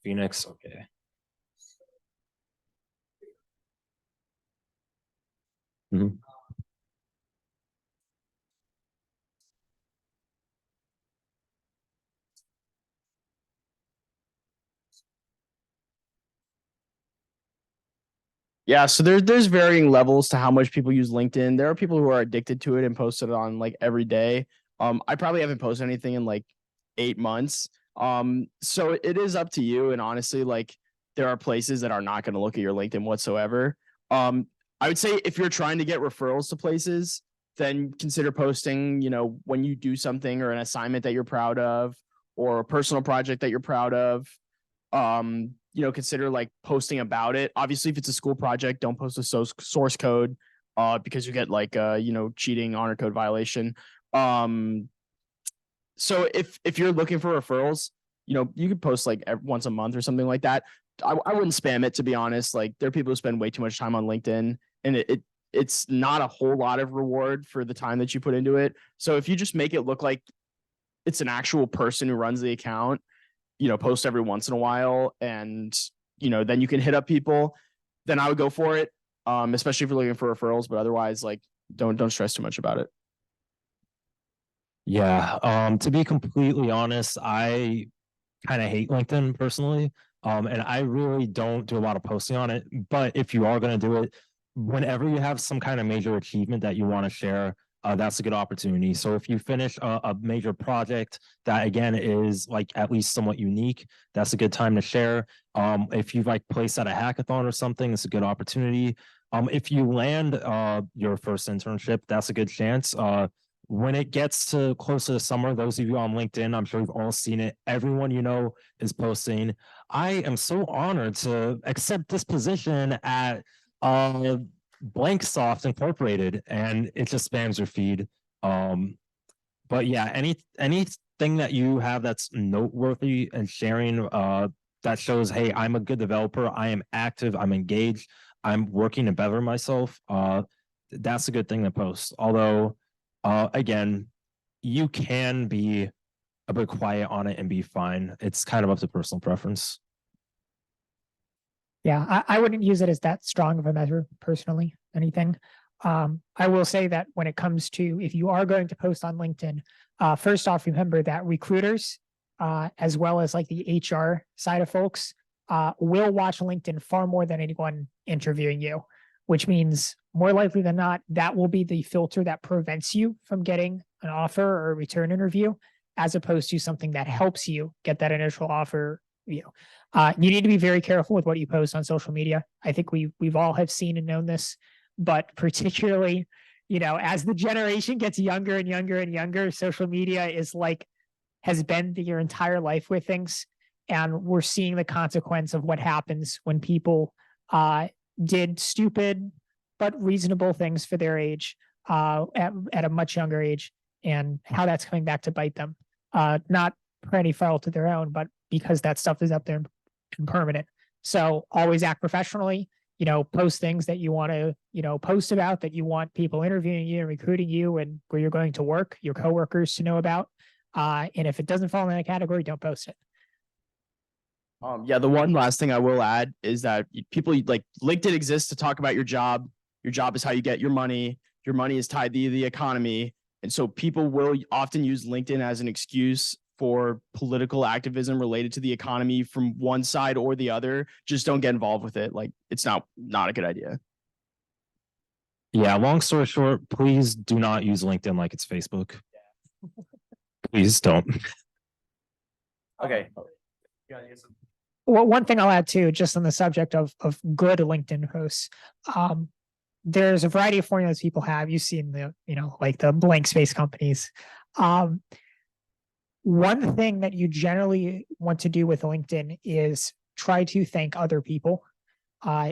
Phoenix. Okay. Mhm. Yeah, so there's varying levels to how much people use LinkedIn. There are people who are addicted to it and post it on like every day. I probably haven't posted anything in like 8 months. So it is up to you. And honestly, like there are places that are not going to look at your LinkedIn whatsoever. I would say if you're trying to get referrals to places, then consider posting, you know, when you do something or an assignment that you're proud of or a personal project that you're proud of. You know, consider like posting about it. Obviously, if it's a school project, don't post a source code because you get like you know, cheating honor code violation. So if you're looking for referrals, you know, you could post like once a month or something like that. I wouldn't spam it, to be honest. Like there are people who spend way too much time on LinkedIn and it's not a whole lot of reward for the time that you put into it. So if you just make it look like it's an actual person who runs the account, you know, post every once in a while and, you know, then you can hit up people, then I would go for it. Especially if you're looking for referrals, but otherwise like don't stress too much about it. Yeah. To be completely honest, I kind of hate LinkedIn personally. And I really don't do a lot of posting on it. But if you are going to do it, whenever you have some kind of major achievement that you want to share, that's a good opportunity. So if you finish a major project that again is like at least somewhat unique, that's a good time to share. If you've like placed at a hackathon or something, it's a good opportunity. If you land your first internship, that's a good chance. When it gets to close to the summer, those of you on LinkedIn, I'm sure you've all seen it. Everyone you know is posting. I am so honored to accept this position at Blanksoft Incorporated, and it just spams your feed. But yeah, anything that you have that's noteworthy and sharing that shows, hey, I'm a good developer, I am active, I'm engaged, I'm working to better myself. That's a good thing to post. Although, again, you can be a bit quiet on it and be fine. It's kind of up to personal preference. Yeah, I wouldn't use it as that strong of a measure personally, anything. I will say that when it comes to if you are going to post on LinkedIn, first off, remember that recruiters, as well as like the HR side of folks, will watch LinkedIn far more than anyone interviewing you, which means more likely than not, that will be the filter that prevents you from getting an offer or a return interview, as opposed to something that helps you get that initial offer. You need to be very careful with what you post on social media. I think we've all have seen and known this, but particularly, as the generation gets younger and younger and younger, social media is like, has been your entire life with things. And we're seeing the consequence of what happens when people did stupid but reasonable things for their age at a much younger age, and how that's coming back to bite them. Not for any fault of their own, but because that stuff is up there and permanent. So always act professionally, post things that you want to, post about, that you want people interviewing you and recruiting you and where you're going to work, your coworkers to know about. And if it doesn't fall in that category, don't post it. Yeah, the one last thing I will add is that people like LinkedIn exists to talk about your job. Your job is how you get your money. Your money is tied to the economy. And so people will often use LinkedIn as an excuse for political activism related to the economy from one side or the other. Just don't get involved with it. Like, it's not a good idea. Yeah, long story short, please do not use LinkedIn like it's Facebook. Please don't. Okay. Well, one thing I'll add too, just on the subject of good LinkedIn posts, there's a variety of formulas people have. You've seen the, like the blank space companies. One thing that you generally want to do with LinkedIn is try to thank other people.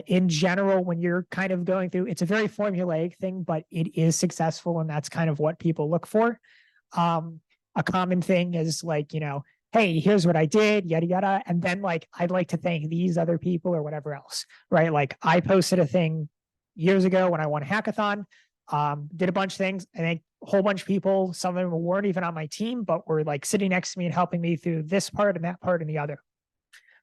In general, when you're kind of going through, it's a very formulaic thing, but it is successful, and that's kind of what people look for. A common thing is like, hey, here's what I did, yada, yada. And then like, I'd like to thank these other people or whatever else, right? Like I posted a thing years ago when I won a hackathon, did a bunch of things, and a whole bunch of people, some of them weren't even on my team, but were like sitting next to me and helping me through this part and that part and the other.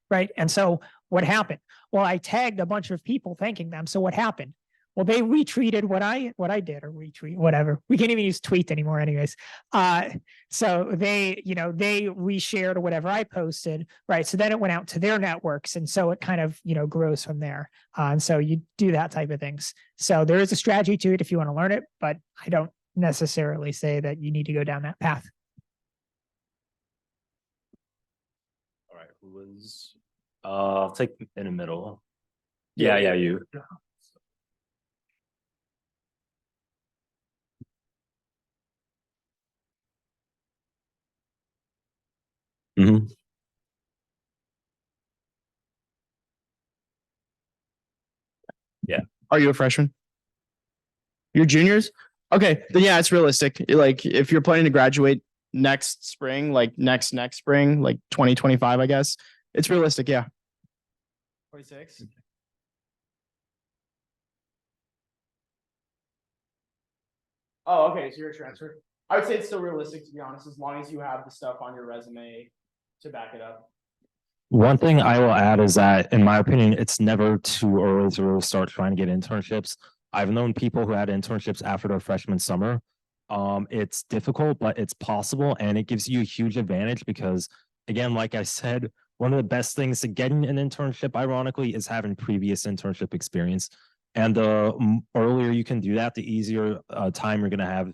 Right. And so what happened? Well, I tagged a bunch of people thanking them. So what happened? Well, they retweeted what I did, or retweet, whatever. We can't even use tweet anymore anyways. So they reshared or whatever I posted, right? So then it went out to their networks. And so it kind of, grows from there. And so you do that type of things. So there is a strategy to it if you want to learn it, but I don't necessarily say that you need to go down that path. All right, who was I'll take in the middle. Yeah, you. Mm-hmm. Yeah. Are you a freshman? You're juniors? Okay, then yeah, it's realistic. Like if you're planning to graduate next spring, like next spring, like 2025, I guess, it's realistic. Yeah. 26. Oh, okay. So you're a transfer. I would say it's still realistic, to be honest, as long as you have the stuff on your resume to back it up. One thing I will add is that, in my opinion, it's never too early to really start trying to get internships. I've known people who had internships after their freshman summer. It's difficult, but it's possible, and it gives you a huge advantage because again, like I said, one of the best things to getting an internship, ironically, is having previous internship experience. And the earlier you can do that, the easier time you're going to have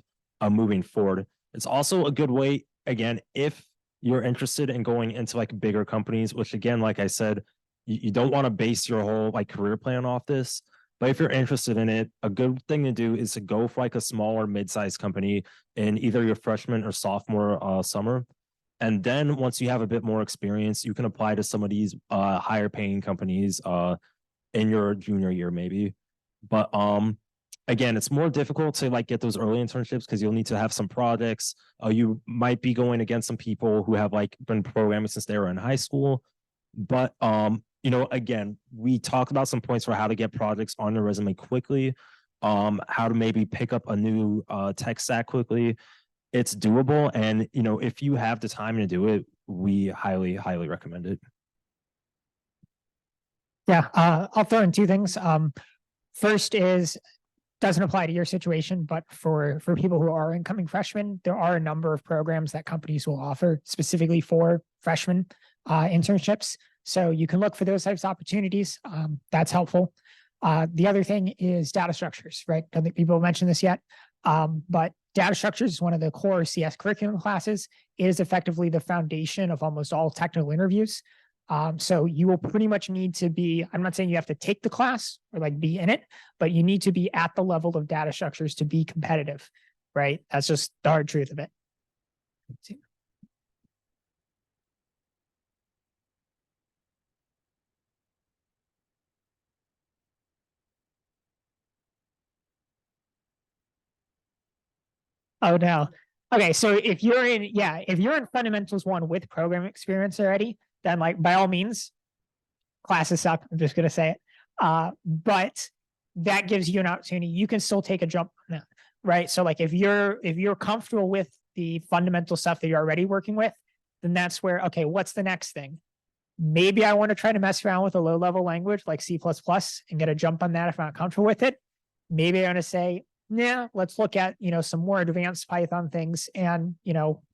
moving forward. It's also a good way, again, if you're interested in going into like bigger companies, which again, like I said, you don't want to base your whole like career plan off this. But if you're interested in it, a good thing to do is to go for like a smaller mid-sized company in either your freshman or sophomore summer. And then once you have a bit more experience, you can apply to some of these higher paying companies in your junior year, maybe. But again, it's more difficult to like get those early internships because you'll need to have some projects. You might be going against some people who have like been programming since they were in high school. But you know, again, we talked about some points for how to get projects on your resume quickly, how to maybe pick up a new tech stack quickly. It's doable, and you know, if you have the time to do it, we highly recommend it. Yeah, I'll throw in two things. First is, doesn't apply to your situation, but for people who are incoming freshmen, there are a number of programs that companies will offer specifically for freshmen internships. So you can look for those types of opportunities. That's helpful. The other thing is data structures, right? I don't think people have mentioned this yet, but data structures is one of the core CS curriculum classes. It is effectively the foundation of almost all technical interviews. So you will pretty much need to be, I'm not saying you have to take the class or like be in it, but you need to be at the level of data structures to be competitive, right? That's just the hard truth of it. Oh no. Okay, so if you're in fundamentals 1 with program experience already, then like by all means, classes suck. I'm just gonna say it. But that gives you an opportunity. You can still take a jump on that, right? So like if you're comfortable with the fundamental stuff that you're already working with, then that's where, okay, what's the next thing? Maybe I want to try to mess around with a low level language like C++ and get a jump on that if I'm not comfortable with it. Maybe I want to say, yeah, let's look at, some more advanced Python things and,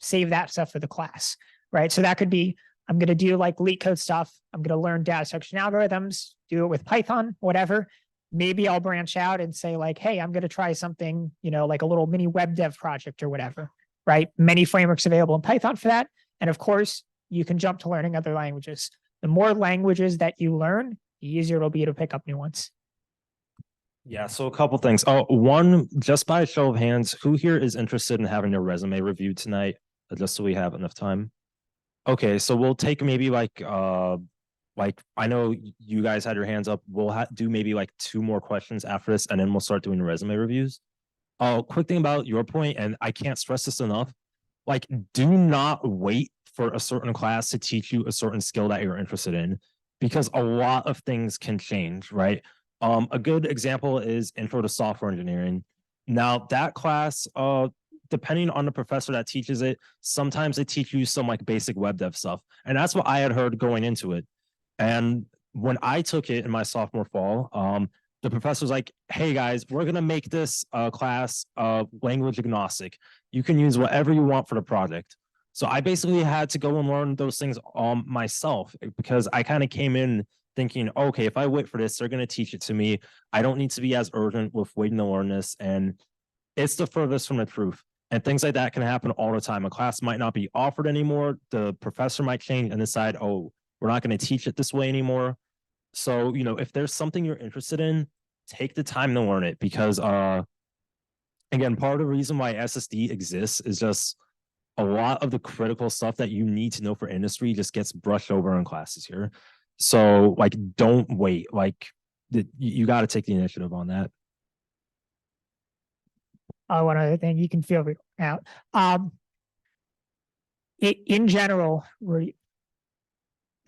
save that stuff for the class, right? So that could be, I'm going to do like LeetCode stuff. I'm going to learn data structure algorithms, do it with Python, whatever. Maybe I'll branch out and say like, hey, I'm going to try something, like a little mini web dev project or whatever, right? Many frameworks available in Python for that. And of course, you can jump to learning other languages. The more languages that you learn, the easier it'll be to pick up new ones. Yeah, so a couple things. Oh, one, just by a show of hands, who here is interested in having their resume reviewed tonight? Just so we have enough time. Okay, so we'll take maybe like I know you guys had your hands up. We'll do maybe like 2 more questions after this, and then we'll start doing the resume reviews. Quick thing about your point, and I can't stress this enough, like do not wait for a certain class to teach you a certain skill that you're interested in, because a lot of things can change, right? A good example is Intro to Software Engineering. Now that class, depending on the professor that teaches it, sometimes they teach you some like basic web dev stuff. And that's what I had heard going into it. And when I took it in my sophomore fall, the professor was like, hey guys, we're going to make this class language agnostic. You can use whatever you want for the project. So I basically had to go and learn those things myself, because I kind of came in thinking, okay, if I wait for this, they're going to teach it to me. I don't need to be as urgent with waiting to learn this. And it's the furthest from the truth. And things like that can happen all the time. A class might not be offered anymore. The professor might change and decide, oh, we're not going to teach it this way anymore. So, if there's something you're interested in, take the time to learn it, because again, part of the reason why SSD exists is just a lot of the critical stuff that you need to know for industry just gets brushed over in classes here. So like, don't wait. Like you got to take the initiative on that. One other thing, you can feel it out. In general, the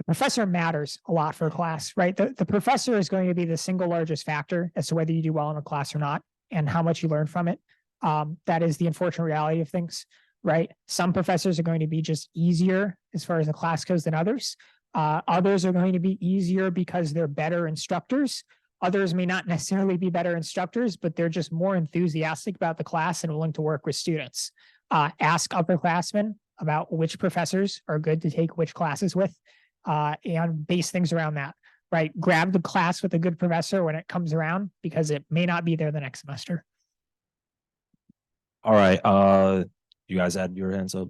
professor matters a lot for a class, right? The professor is going to be the single largest factor as to whether you do well in a class or not, and how much you learn from it. That is the unfortunate reality of things, right? Some professors are going to be just easier as far as the class goes than others. Others are going to be easier because they're better instructors. Others may not necessarily be better instructors, but they're just more enthusiastic about the class and willing to work with students. Ask upperclassmen about which professors are good to take which classes with, and base things around that, right? Grab the class with a good professor when it comes around because it may not be there the next semester. All right, you guys had your hands up.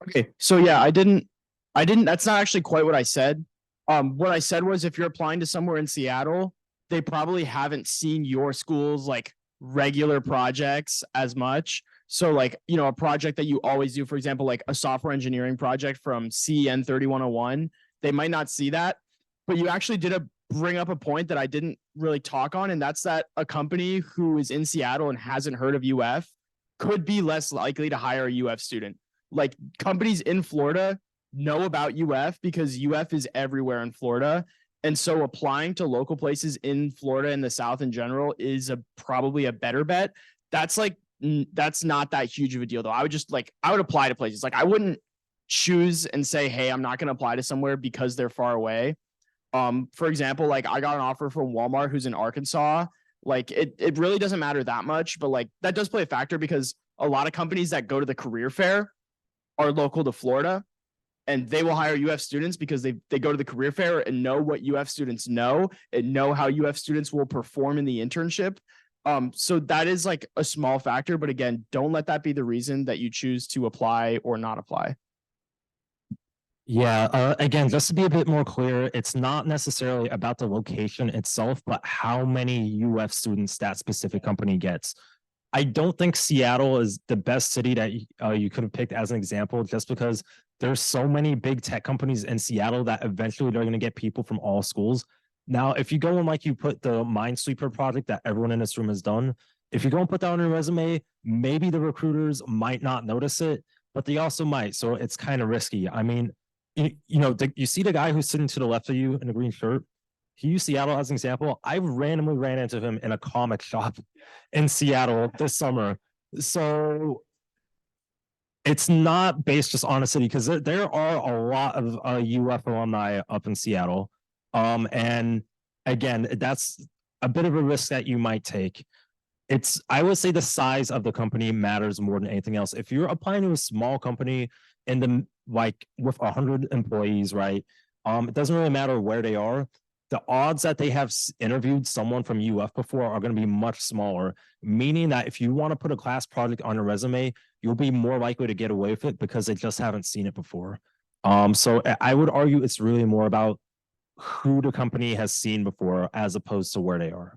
Okay, so yeah, I didn't, that's not actually quite what I said. What I said was if you're applying to somewhere in Seattle, they probably haven't seen your school's like regular projects as much. So like, you know, a project that you always do, for example, like a software engineering project from CEN 3101, they might not see that, but you actually did bring up a point that I didn't really talk on, and that's that a company who is in Seattle and hasn't heard of UF could be less likely to hire a UF student. Like companies in Florida know about UF because UF is everywhere in Florida. And so applying to local places in Florida and the South in general is probably a better bet. That's like, that's not that huge of a deal though. I would apply to places. Like I wouldn't choose and say, hey, I'm not going to apply to somewhere because they're far away. For example, like I got an offer from Walmart who's in Arkansas. Like it really doesn't matter that much, but like that does play a factor because a lot of companies that go to the career fair are local to Florida, and they will hire UF students because they go to the career fair and know what UF students know and know how UF students will perform in the internship. So that is like a small factor, but again, don't let that be the reason that you choose to apply or not apply. Yeah, again, just to be a bit more clear, it's not necessarily about the location itself, but how many UF students that specific company gets. I don't think Seattle is the best city that you could have picked as an example, just because there's so many big tech companies in Seattle that eventually they're going to get people from all schools. Now, if you go and like you put the Minesweeper project that everyone in this room has done, if you go and put that on your resume, maybe the recruiters might not notice it, but they also might. So it's kind of risky. I mean, you see the guy who's sitting to the left of you in a green shirt? He used Seattle as an example. I randomly ran into him in a comic shop in Seattle this summer. So it's not based just on a city because there are a lot of UF alumni up in Seattle. And again, that's a bit of a risk that you might take. I would say the size of the company matters more than anything else. If you're applying to a small company in the like with 100 employees, right? It doesn't really matter where they are. The odds that they have interviewed someone from UF before are going to be much smaller, meaning that if you want to put a class project on a resume, you'll be more likely to get away with it because they just haven't seen it before. So I would argue it's really more about who the company has seen before as opposed to where they are.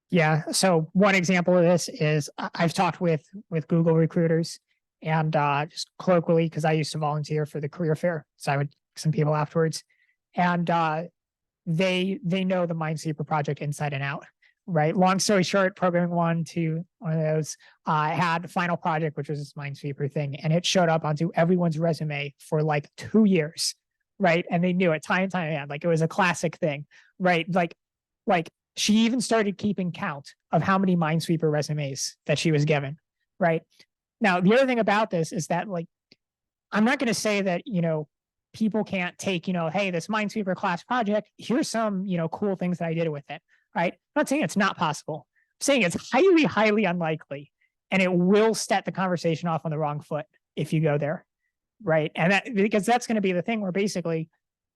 Yeah. So one example of this is I've talked with Google recruiters and just colloquially, because I used to volunteer for the career fair. So I would some people afterwards, and they know the Minesweeper project inside and out. Right. Long story short, programming one of those had a final project, which was this Minesweeper thing, and it showed up onto everyone's resume for like 2 years. Right. And they knew it time and time again. Like it was a classic thing. Right. Like she even started keeping count of how many Minesweeper resumes that she was given. Right. Now, the other thing about this is that, like, I'm not going to say that, people can't take, hey, this Minesweeper class project, here's some, cool things that I did with it. Right. I'm not saying it's not possible. I'm saying it's highly, highly unlikely. And it will set the conversation off on the wrong foot if you go there. Right. And because that's going to be the thing where basically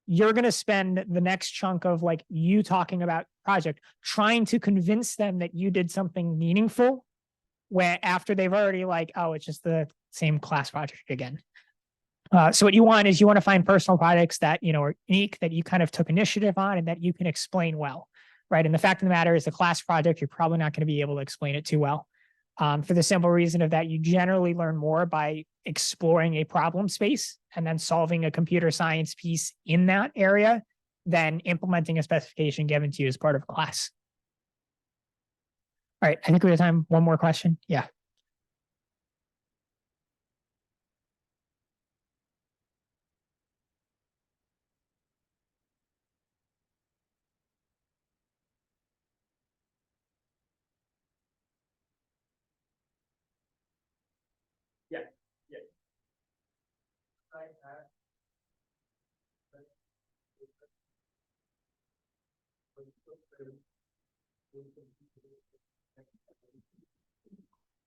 you're going to spend the next chunk of like you talking about project, trying to convince them that you did something meaningful where after they've already like, oh, it's just the same class project again. So what you want to find personal projects that, are unique, that you kind of took initiative on and that you can explain well. Right. And the fact of the matter is the class project, you're probably not going to be able to explain it too well. For the simple reason of that you generally learn more by exploring a problem space and then solving a computer science piece in that area than implementing a specification given to you as part of a class. All right, I think we have time. One more question. Yeah.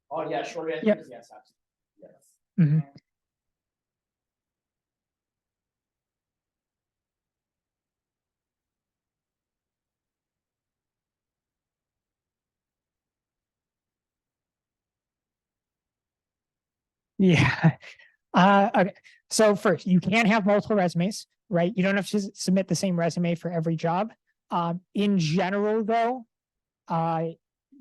Oh, yeah, short answer Yep. is yes, absolutely. Yes. Mhm. Yeah. Okay. So first, you can have multiple resumes, right? You don't have to submit the same resume for every job. In general, though, uh,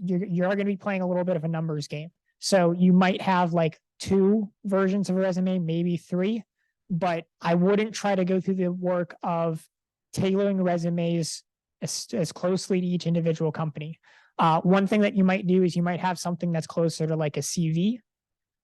you're going to be playing a little bit of a numbers game. So you might have like 2 versions of a resume, maybe 3, but I wouldn't try to go through the work of tailoring resumes as closely to each individual company. One thing that you might do is you might have something that's closer to like a CV,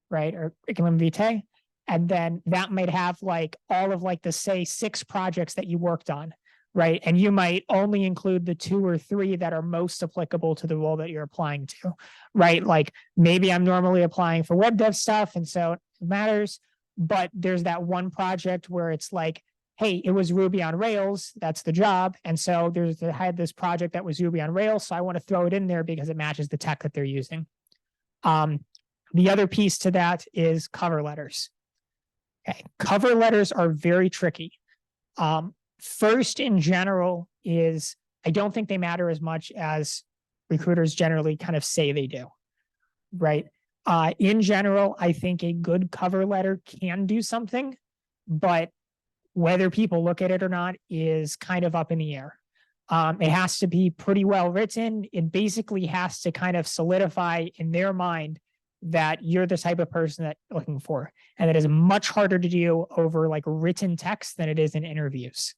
right? Or curriculum vitae. And then that might have like all of like the say 6 projects that you worked on, right? And you might only include the 2 or 3 that are most applicable to the role that you're applying to, right? Like maybe I'm normally applying for web dev stuff, and so it matters. But there's that one project where it's like, hey, it was Ruby on Rails. That's the job. And so I had this project that was Ruby on Rails. So I want to throw it in there because it matches the tech that they're using. The other piece to that is cover letters. Okay. Cover letters are very tricky. First, in general, is I don't think they matter as much as recruiters generally kind of say they do, right? In general, I think a good cover letter can do something, but whether people look at it or not is kind of up in the air. It has to be pretty well written. It basically has to kind of solidify in their mind that you're the type of person that they're looking for. And it is much harder to do over like written text than it is in interviews.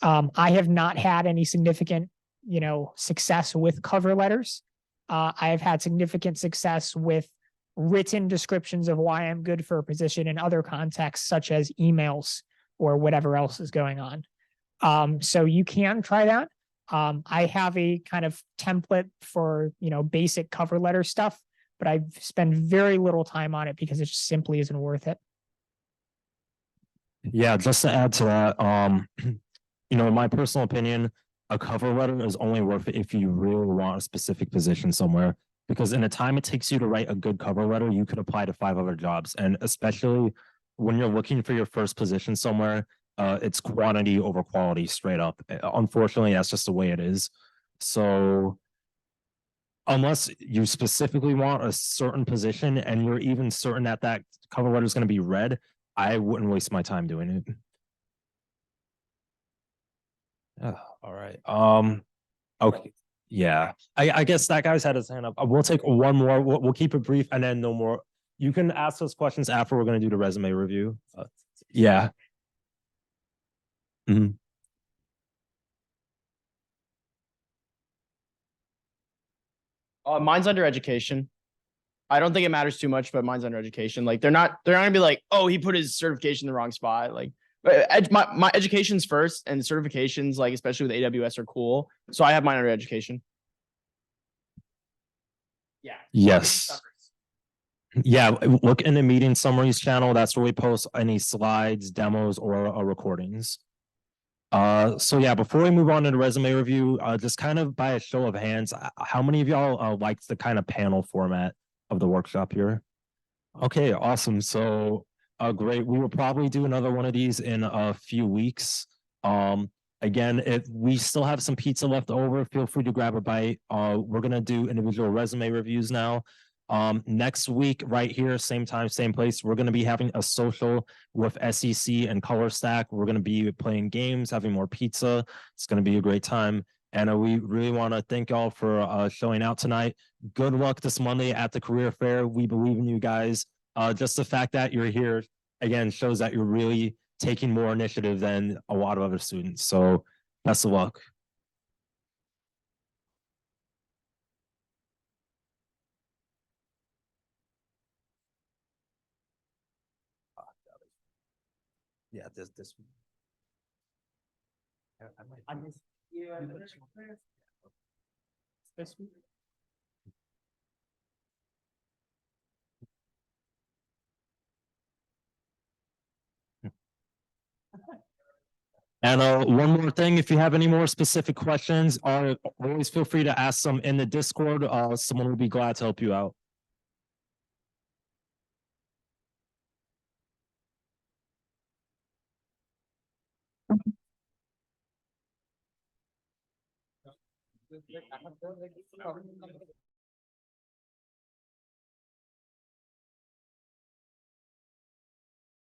I have not had any significant, success with cover letters. I have had significant success with written descriptions of why I'm good for a position in other contexts, such as emails or whatever else is going on. So you can try that. I have a kind of template for, basic cover letter stuff, but I spend very little time on it because it just simply isn't worth it. Yeah, just to add to that, in my personal opinion, a cover letter is only worth it if you really want a specific position somewhere. Because in the time it takes you to write a good cover letter, you could apply to 5 other jobs. And especially when you're looking for your first position somewhere, it's quantity over quality straight up. Unfortunately, that's just the way it is. So unless you specifically want a certain position and you're even certain that that cover letter is going to be read, I wouldn't waste my time doing it. All right. Okay. Yeah. I guess that guy's had his hand up. We'll take one more. We'll keep it brief and then no more. You can ask those questions after we're going to do the resume review. Yeah. Mhm. Mine's under education. I don't think it matters too much, but mine's under education. Like they're not gonna be like, oh, he put his certification in the wrong spot. Like, my education's first, and certifications, like especially with AWS, are cool. So I have mine under education. Yeah. Yes. Yeah. Look in the meeting summaries channel. That's where we post any slides, demos, or recordings. So yeah, before we move on to the resume review, just kind of by a show of hands, how many of y'all liked the kind of panel format of the workshop here? Okay, awesome. So, great. We will probably do another one of these in a few weeks. Again, if we still have some pizza left over, feel free to grab a bite. We're gonna do individual resume reviews now. Next week, right here, same time, same place, we're gonna be having a social with SEC and Color Stack. We're gonna be playing games, having more pizza. It's gonna be a great time. And we really want to thank y'all for showing out tonight. Good luck this Monday at the career fair. We believe in you guys. Just the fact that you're here again shows that you're really taking more initiative than a lot of other students. So best of luck. Yeah, this. I miss you. This week. And one more thing, if you have any more specific questions, always feel free to ask them in the Discord. Someone will be glad to help you out.